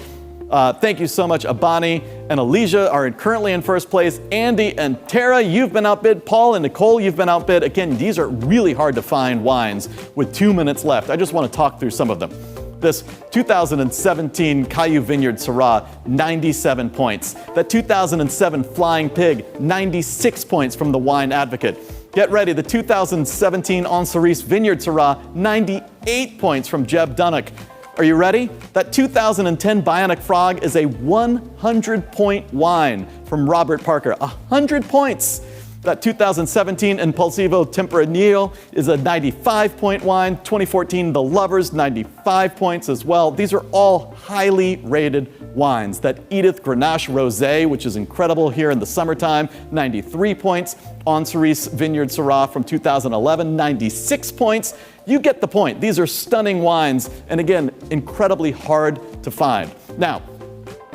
Thank you so much. Abani and Alicia are currently in first place. Andy and Tara, you've been outbid. Paul and Nicole, you've been outbid. Again, these are really hard to find wines with 2 minutes left. I just want to talk through some of them. This 2017 Cayuse Vineyard Syrah, 97 points. That 2007 Flying Pig, 96 points from the Wine Advocate. Get ready, the 2017 Ancerise Vineyard Syrah, 98 points from Jeb Dunnock. Are you ready? That 2010 Bionic Frog is a 100-point wine from Robert Parker. 100 points. That 2017 Impulsivo Tempranillo is a 95-point wine. 2014 The Lovers, 95 points as well. These are all highly rated wines. That Edith Grenache Rosé, which is incredible here in the summertime, 93 points. Ancerise Vineyard Syrah from 2011, 96 points. You get the point. These are stunning wines, and again, incredibly hard to find. Now,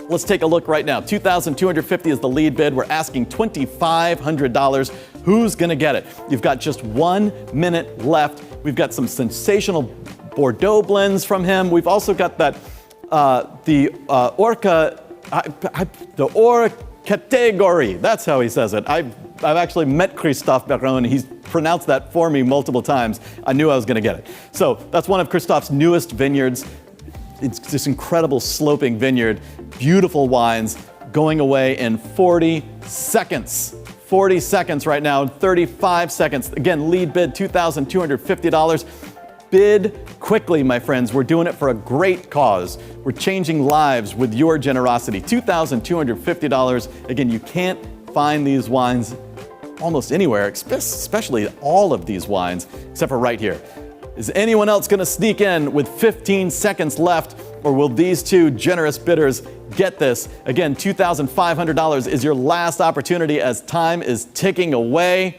let's take a look right now. $2,250 is the lead bid. We're asking $2,500. Who's gonna get it? You've got just 1 minute left. We've got some sensational Bordeaux blends from him. We've also got that, the category. That's how he says it. I've actually met Christophe Baron. He's pronounced that for me multiple times. I knew I was gonna get it. So that's one of Christophe's newest vineyards. It's this incredible sloping vineyard, beautiful wines, going away in 40 seconds. 40 seconds right now, 35 seconds. Again, lead bid $2,250. Bid quickly, my friends. We're doing it for a great cause. We're changing lives with your generosity. $2,250. Again, you can't find these wines almost anywhere, especially all of these wines, except for right here. Is anyone else going to sneak in with 15 seconds left, or will these two generous bidders get this? Again, $2,500 is your last opportunity as time is ticking away.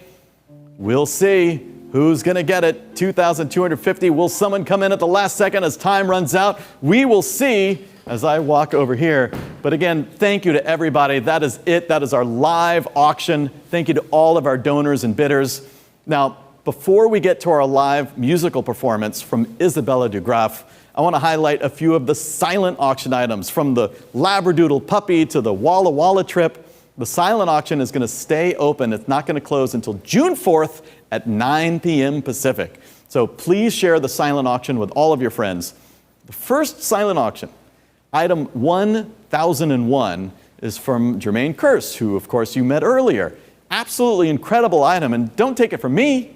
We'll see. Who's going to get it? 2,250. Will someone come in at the last second as time runs out? We will see as I walk over here. But again, thank you to everybody. That is it. That is our live auction. Thank you to all of our donors and bidders. Now, before we get to our live musical performance from Isabella Dugraff, I want to highlight a few of the silent auction items, from the Labradoodle puppy to the Walla Walla trip. The silent auction is going to stay open. It's not going to close until June 4th at 9 p.m. Pacific. So please share the silent auction with all of your friends. The first silent auction, item 1001, is from Jermaine Kearse, who of course you met earlier. Absolutely incredible item, and don't take it from me.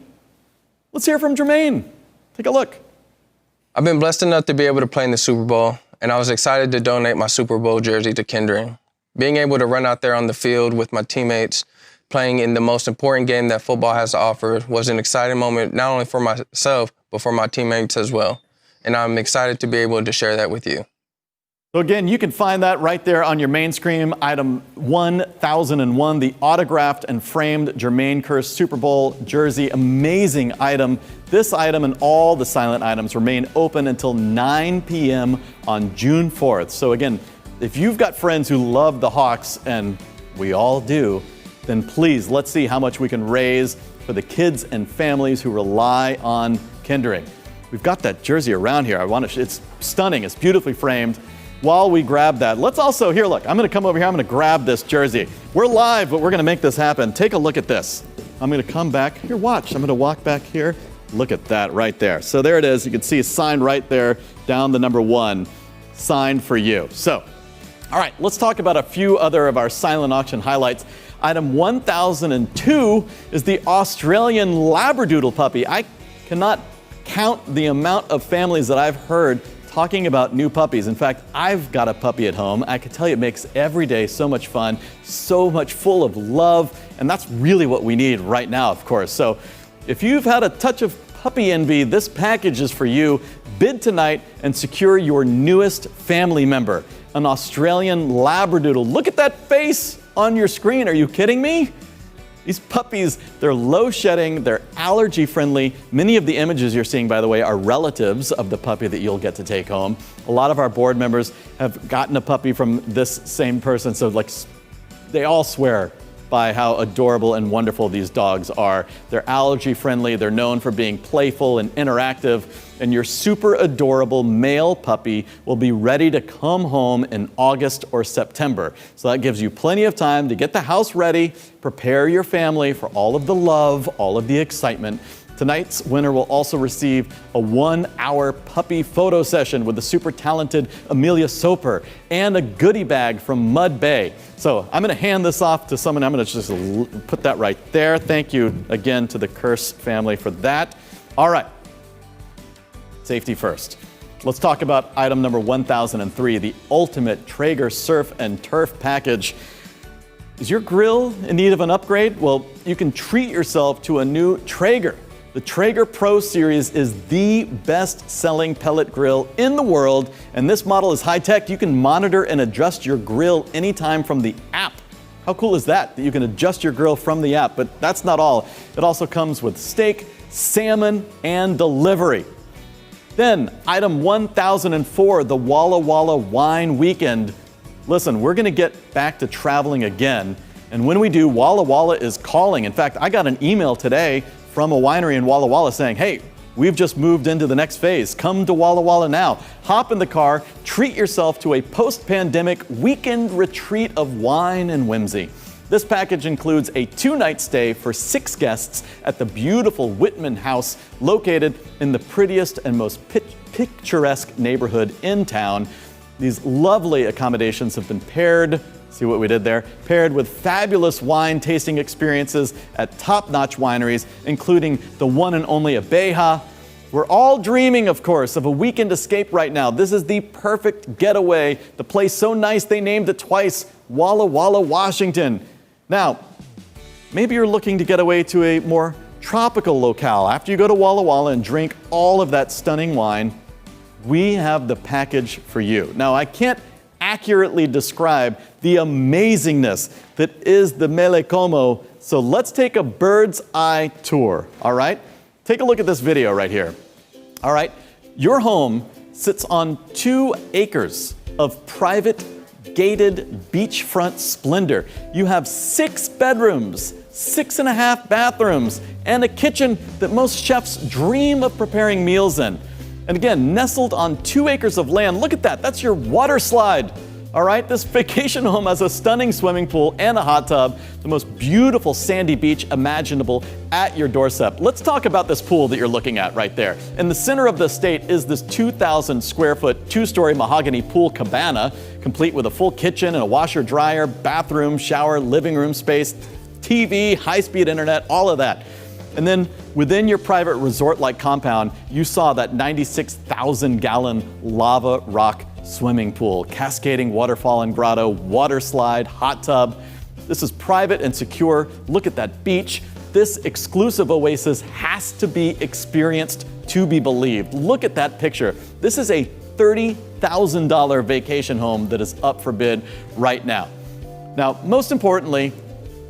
Let's hear from Jermaine. Take a look. I've been blessed enough to be able to play in the Super Bowl, and I was excited to donate my Super Bowl jersey to Kindering. Being able to run out there on the field with my teammates, playing in the most important game that football has to offer, was an exciting moment, not only for myself, but for my teammates as well. And I'm excited to be able to share that with you. So again, you can find that right there on your main screen, item 1001, the autographed and framed Jermaine Kearse Super Bowl jersey. Amazing item. This item and all the silent items remain open until 9 p.m. on June 4th. So again, if you've got friends who love the Hawks, and we all do, then please, let's see how much we can raise for the kids and families who rely on Kindering. We've got that jersey around here. It's stunning. It's beautifully framed. While we grab that, let's also, here, look, I'm going to come over here. I'm going to grab this jersey. We're live, but we're going to make this happen. Take a look at this. I'm going to come back. Here, watch. I'm going to walk back here. Look at that right there. So there it is. You can see a sign right there down the number 1, signed for you. So, all right, let's talk about a few other of our silent auction highlights. Item 1002 is the Australian Labradoodle puppy. I cannot count the amount of families that I've heard talking about new puppies. In fact, I've got a puppy at home. I can tell you it makes every day so much fun, so much full of love, and that's really what we need right now, of course. So if you've had a touch of puppy envy, this package is for you. Bid tonight and secure your newest family member, an Australian Labradoodle. Look at that face on your screen. Are you kidding me? These puppies, they're low shedding, they're allergy friendly. Many of the images you're seeing, by the way, are relatives of the puppy that you'll get to take home. A lot of our board members have gotten a puppy from this same person, so like they all swear by how adorable and wonderful these dogs are. They're allergy friendly, they're known for being playful and interactive, and your super adorable male puppy will be ready to come home in August or September. So that gives you plenty of time to get the house ready, prepare your family for all of the love, all of the excitement. Tonight's winner will also receive a 1-hour puppy photo session with the super talented Amelia Soper and a goodie bag from Mud Bay. So I'm going to hand this off to someone. I'm going to just put that right there. Thank you again to the Kearse family for that. All right. Safety first. Let's talk about item number 1003, the ultimate Traeger Surf and Turf package. Is your grill in need of an upgrade? Well, you can treat yourself to a new Traeger. The Traeger Pro Series is the best-selling pellet grill in the world, and this model is high-tech. You can monitor and adjust your grill anytime from the app. How cool is that you can adjust your grill from the app? But that's not all. It also comes with steak, salmon, and delivery. Then, item 1004, the Walla Walla Wine Weekend. Listen, we're going to get back to traveling again, and when we do, Walla Walla is calling. In fact, I got an email today from a winery in Walla Walla saying, hey, we've just moved into the next phase. Come to Walla Walla now. Hop in the car, treat yourself to a post-pandemic weekend retreat of wine and whimsy. This package includes a 2-night stay for 6 guests at the beautiful Whitman House, located in the prettiest and most picturesque neighborhood in town. These lovely accommodations have been paired, see what we did there, paired with fabulous wine tasting experiences at top-notch wineries, including the one and only Abeja. We're all dreaming, of course, of a weekend escape right now. This is the perfect getaway. The place so nice they named it twice, Walla Walla, Washington. Now, maybe you're looking to get away to a more tropical locale. After you go to Walla Walla and drink all of that stunning wine, we have the package for you. Now, I can't accurately describe the amazingness that is the Mele Como, so let's take a bird's eye tour, all right? Take a look at this video right here. All right, your home sits on 2 acres of private gated beachfront splendor. You have 6 bedrooms, 6.5 bathrooms, and a kitchen that most chefs dream of preparing meals in. And again, nestled on 2 acres of land. Look at that, that's your water slide. All right, this vacation home has a stunning swimming pool and a hot tub, the most beautiful sandy beach imaginable at your doorstep. Let's talk about this pool that you're looking at right there. In the center of the estate is this 2,000 square foot, 2-story mahogany pool cabana, complete with a full kitchen and a washer dryer, bathroom, shower, living room space, TV, high-speed internet, all of that. And then within your private resort-like compound, you saw that 96,000-gallon lava rock swimming pool, cascading waterfall and grotto, water slide, hot tub. This is private and secure. Look at that beach. This exclusive oasis has to be experienced to be believed. Look at that picture. This is a $30,000 vacation home that is up for bid right now. Now, most importantly,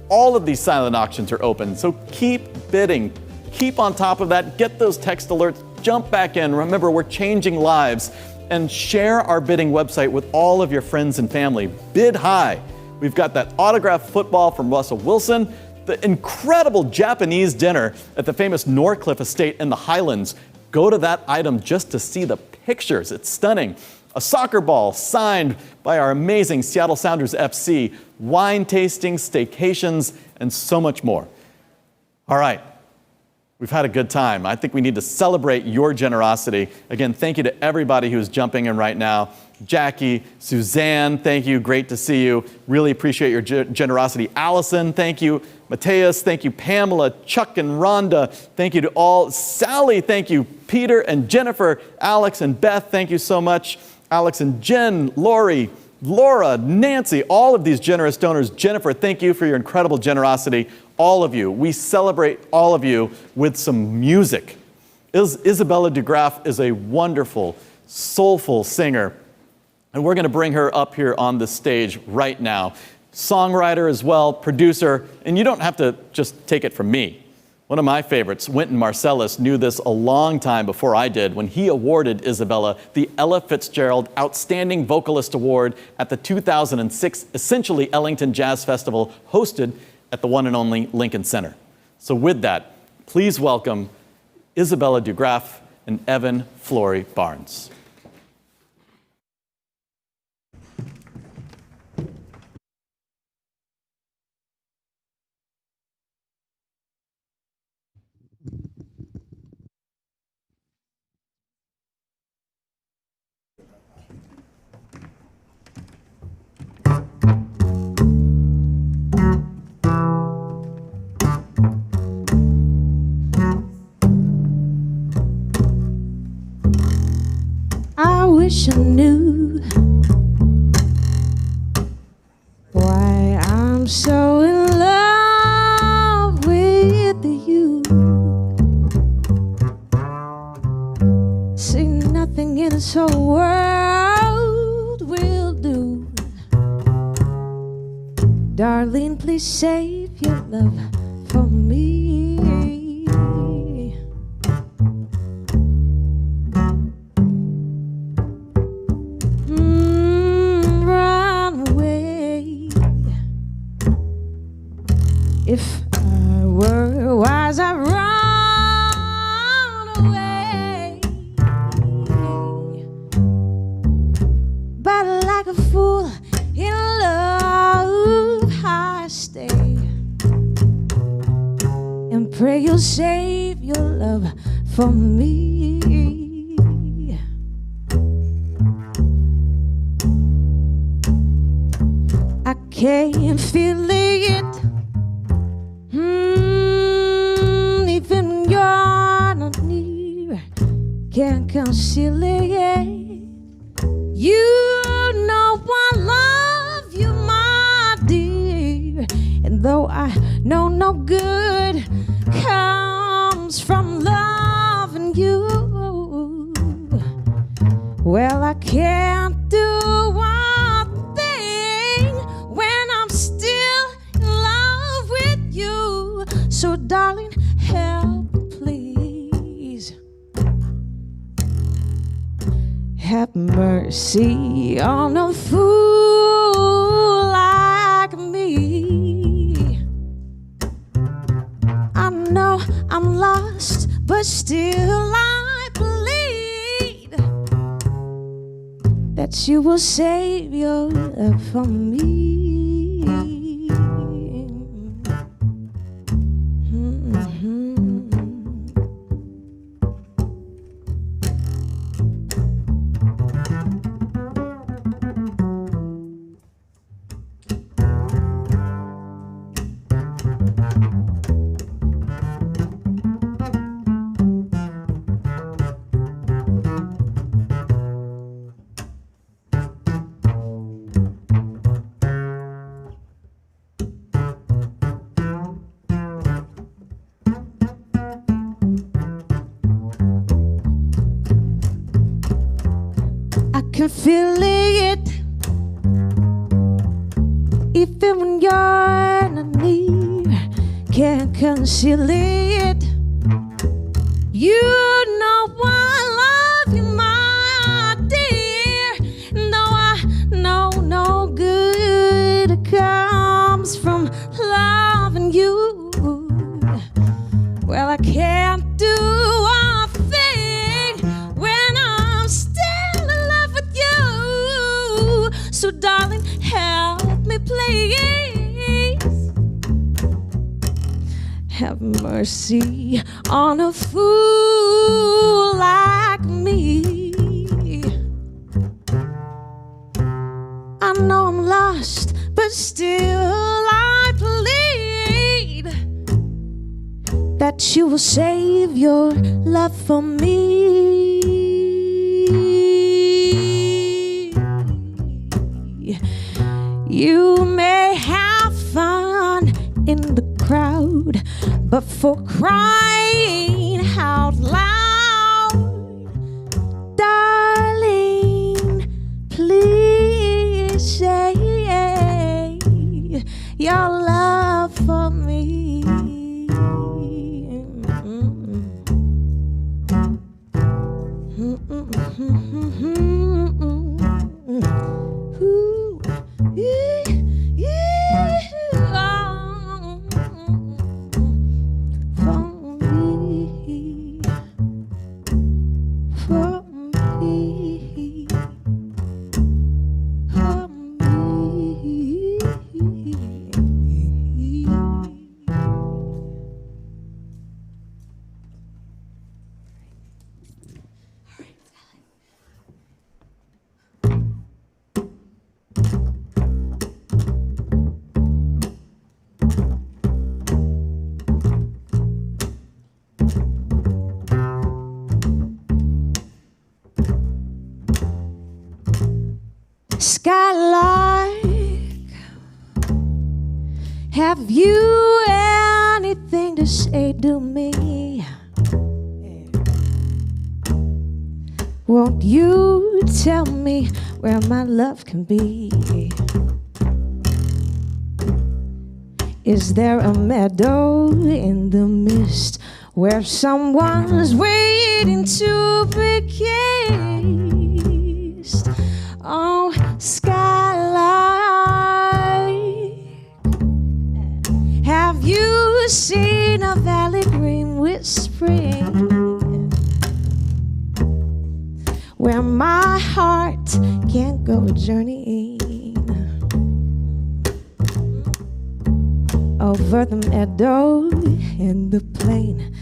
all of these silent auctions are open, so keep bidding. Keep on top of that. Get those text alerts. Jump back in. Remember, we're changing lives. And share our bidding website with all of your friends and family. Bid high. We've got that autographed football from Russell Wilson, the incredible Japanese dinner at the famous Norcliffe Estate in the Highlands. Go to that item just to see the pictures. It's stunning. A soccer ball signed by our amazing Seattle Sounders FC, wine tastings, staycations, and so much more. All right. We've had a good time. I think we need to celebrate your generosity. Again, thank you to everybody who's jumping in right now. Jackie, Suzanne, thank you. Great to see you. Really appreciate your generosity. Allison, thank you. Mateus, thank you. Pamela, Chuck, and Rhonda, thank you to all. Sally, thank you. Peter and Jennifer, Alex and Beth, thank you so much. Alex and Jen, Lori, Laura, Nancy, all of these generous donors. Jennifer, thank you for your incredible generosity. All of you. We celebrate all of you with some music. Isabella DeGraff is a wonderful, soulful singer, and we're going to bring her up here on the stage right now. Songwriter as well, producer, and you don't have to just take it from me. One of my favorites, Wynton Marsalis, knew this a long time before I did when he awarded Isabella the Ella Fitzgerald Outstanding Vocalist Award at the 2006 Essentially Ellington Jazz Festival, hosted at the one and only Lincoln Center. So with that, please welcome Isabella DeGraff and Evan Flory Barnes. I wish I knew why I'm so in love with you. See, nothing in this whole world will do. Darling, please save your love for me. If I were wise, I'd run away. But like a fool in love, I stay and pray you'll save your love for me. I can't feel it. Even you're not near, can't conceal it. You know I love you, my dear. And though I know no good comes from loving you, well, I can't do one thing when I'm still in love with you. So darling, help please. Have mercy on a fool like me. I know I'm lost, but still I believe that you will save your love for me. I can feel it, even when you're not near. Can't conceal it. You know I love you, my dear. No, I know no good comes from loving you. Well, I can't do a thing when I'm still in love with you. So darling, help me please. Have mercy on a fool like me. I know I'm lost, but still I plead that you will save your love for me. You may have fun in the crowd, but for crying out loud, darling, please say your love for me. Ooh, yeah, yeah, for me, for me, for me. Skylark, have you anything to say to me? Won't you tell me where my love can be? Is there a meadow in the mist where someone's waiting to be kissed? Oh, skylight, have you seen a valley green with spring, where my heart can't go journeying over the meadow and the plain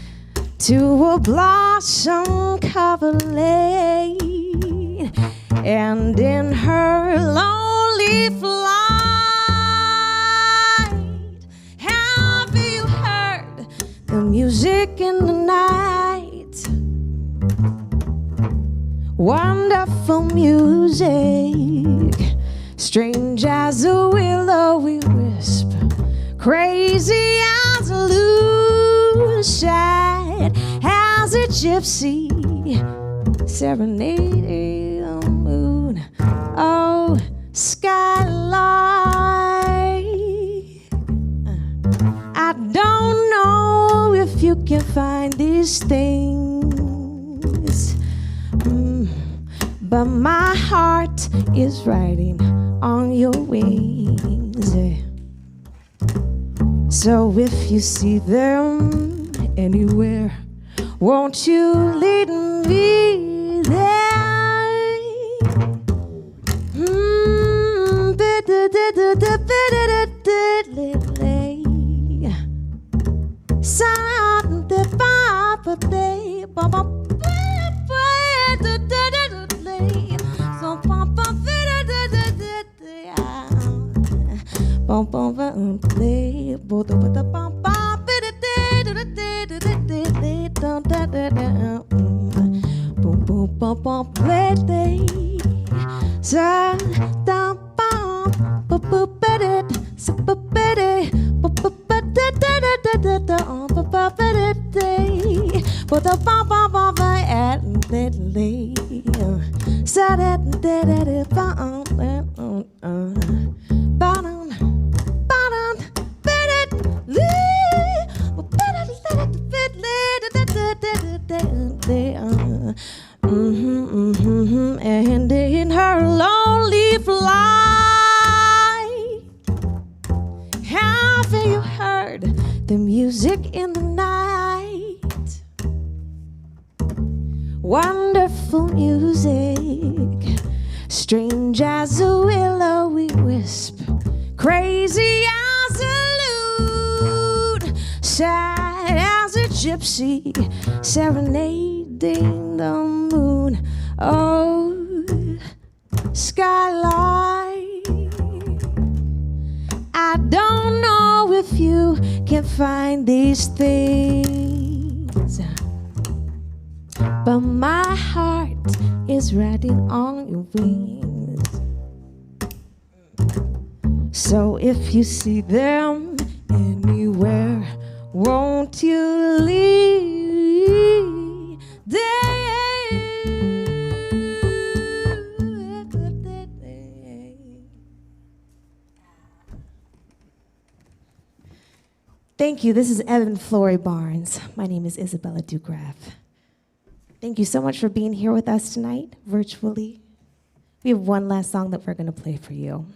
to a blossom-covered lane? And in her lonely flight, have you heard the music in the night? Wonderful music, strange as a willowy wisp, crazy as a moonshine, as a gypsy serenading the moon. Oh, skylight, I don't know if you can find these things, but my heart is riding on your wings. So if you see them anywhere, won't you lead me there? And in her lonely flight, have you heard the music in the night? Wonderful music, strange as a willowy wisp, crazy as a lute, sad as a gypsy, serenading the moon. Oh, skylight, I don't know if you can find these things, but my heart is riding on your wings. So if you see them anywhere, won't you leave there? Thank you. This is Evan Flory Barnes. My name is Isabella Dugraff. Thank you so much for being here with us tonight, virtually. We have one last song that we're going to play for you.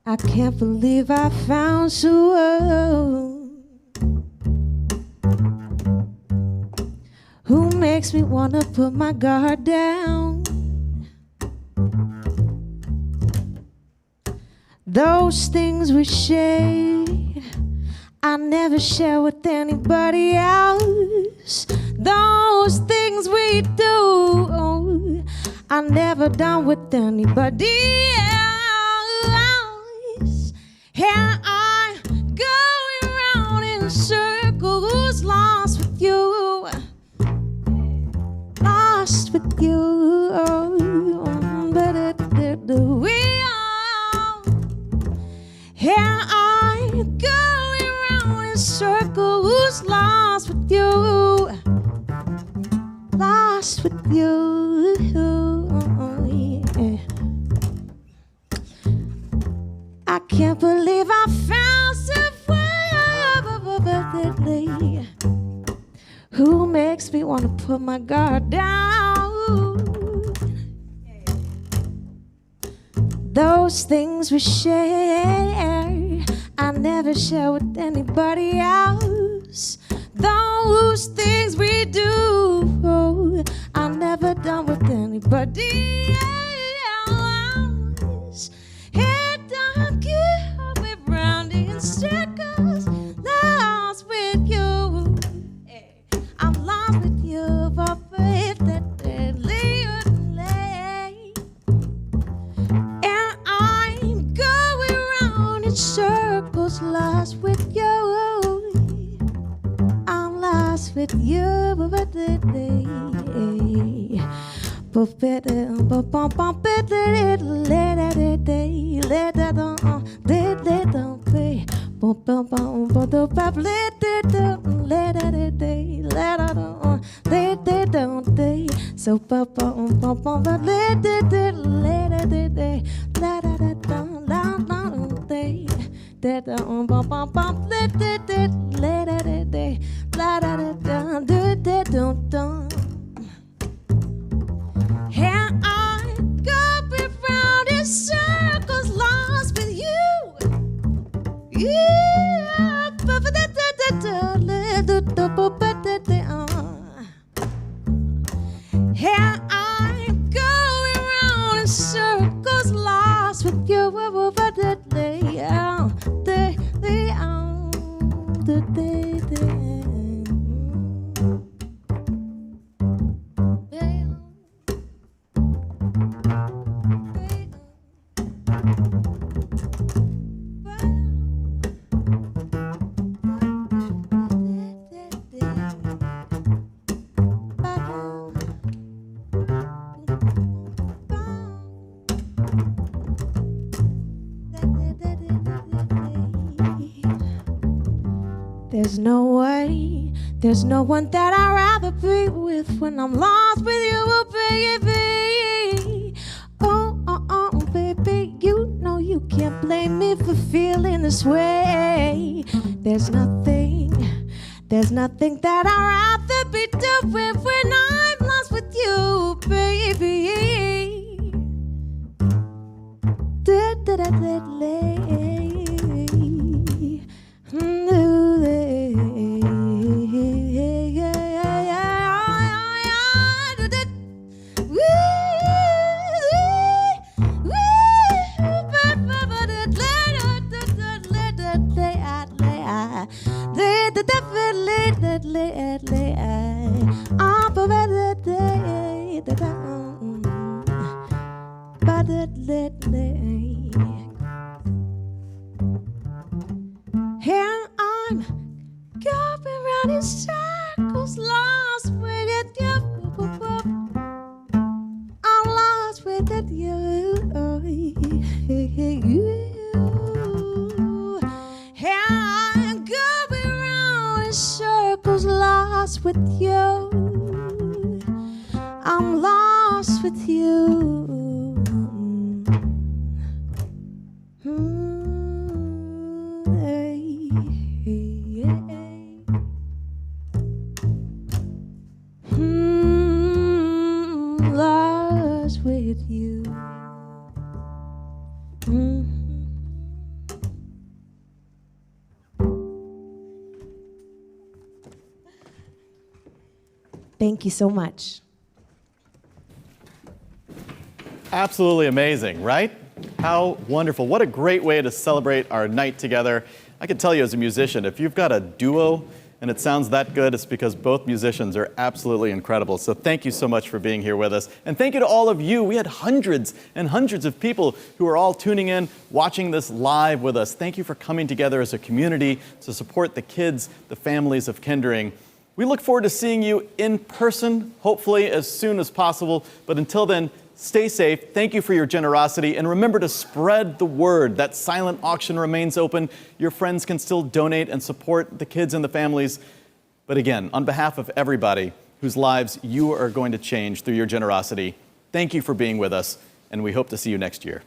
I can't believe I found someone who makes me wanna put my guard down. Those things we share, I never share with anybody else. Those things we do, I never done with anybody else. And I'm going round in circles, lost with you, lost with you. But we are. And I'm going round in circles, lost with you, lost with you. I can't believe I found someone who makes me want to put my guard down. Those things we share, I never share with anybody else. Those things we do, I never done with anybody else. And I'm round in circles, lost with you. I'm lost with you, but if that and I'm going round with you. So here I go around in circles, lost with you. Yeah, here I go around in circles, lost with you. There's no way, there's no one that I'd rather be with when I'm lost with you, baby. Oh, baby, you know you can't blame me for feeling this way. There's nothing that I'd rather be doing when I'm lost with you, baby. Here I'm going round in circles, lost with you. I'm lost with you. Here I'm going round in circles, lost with you. I'm lost with you. Lost with you. Thank you so much. Absolutely amazing, right? How wonderful. What a great way to celebrate our night together. I can tell you as a musician, if you've got a duo and it sounds that good, it's because both musicians are absolutely incredible. So thank you so much for being here with us. And thank you to all of you. We had hundreds and hundreds of people who are all tuning in, watching this live with us. Thank you for coming together as a community to support the kids, the families of Kindering. We look forward to seeing you in person, hopefully as soon as possible. But until then, stay safe. Thank you for your generosity. And remember to spread the word. That silent auction remains open. Your friends can still donate and support the kids and the families. But again, on behalf of everybody whose lives you are going to change through your generosity, thank you for being with us. And we hope to see you next year.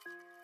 Bye.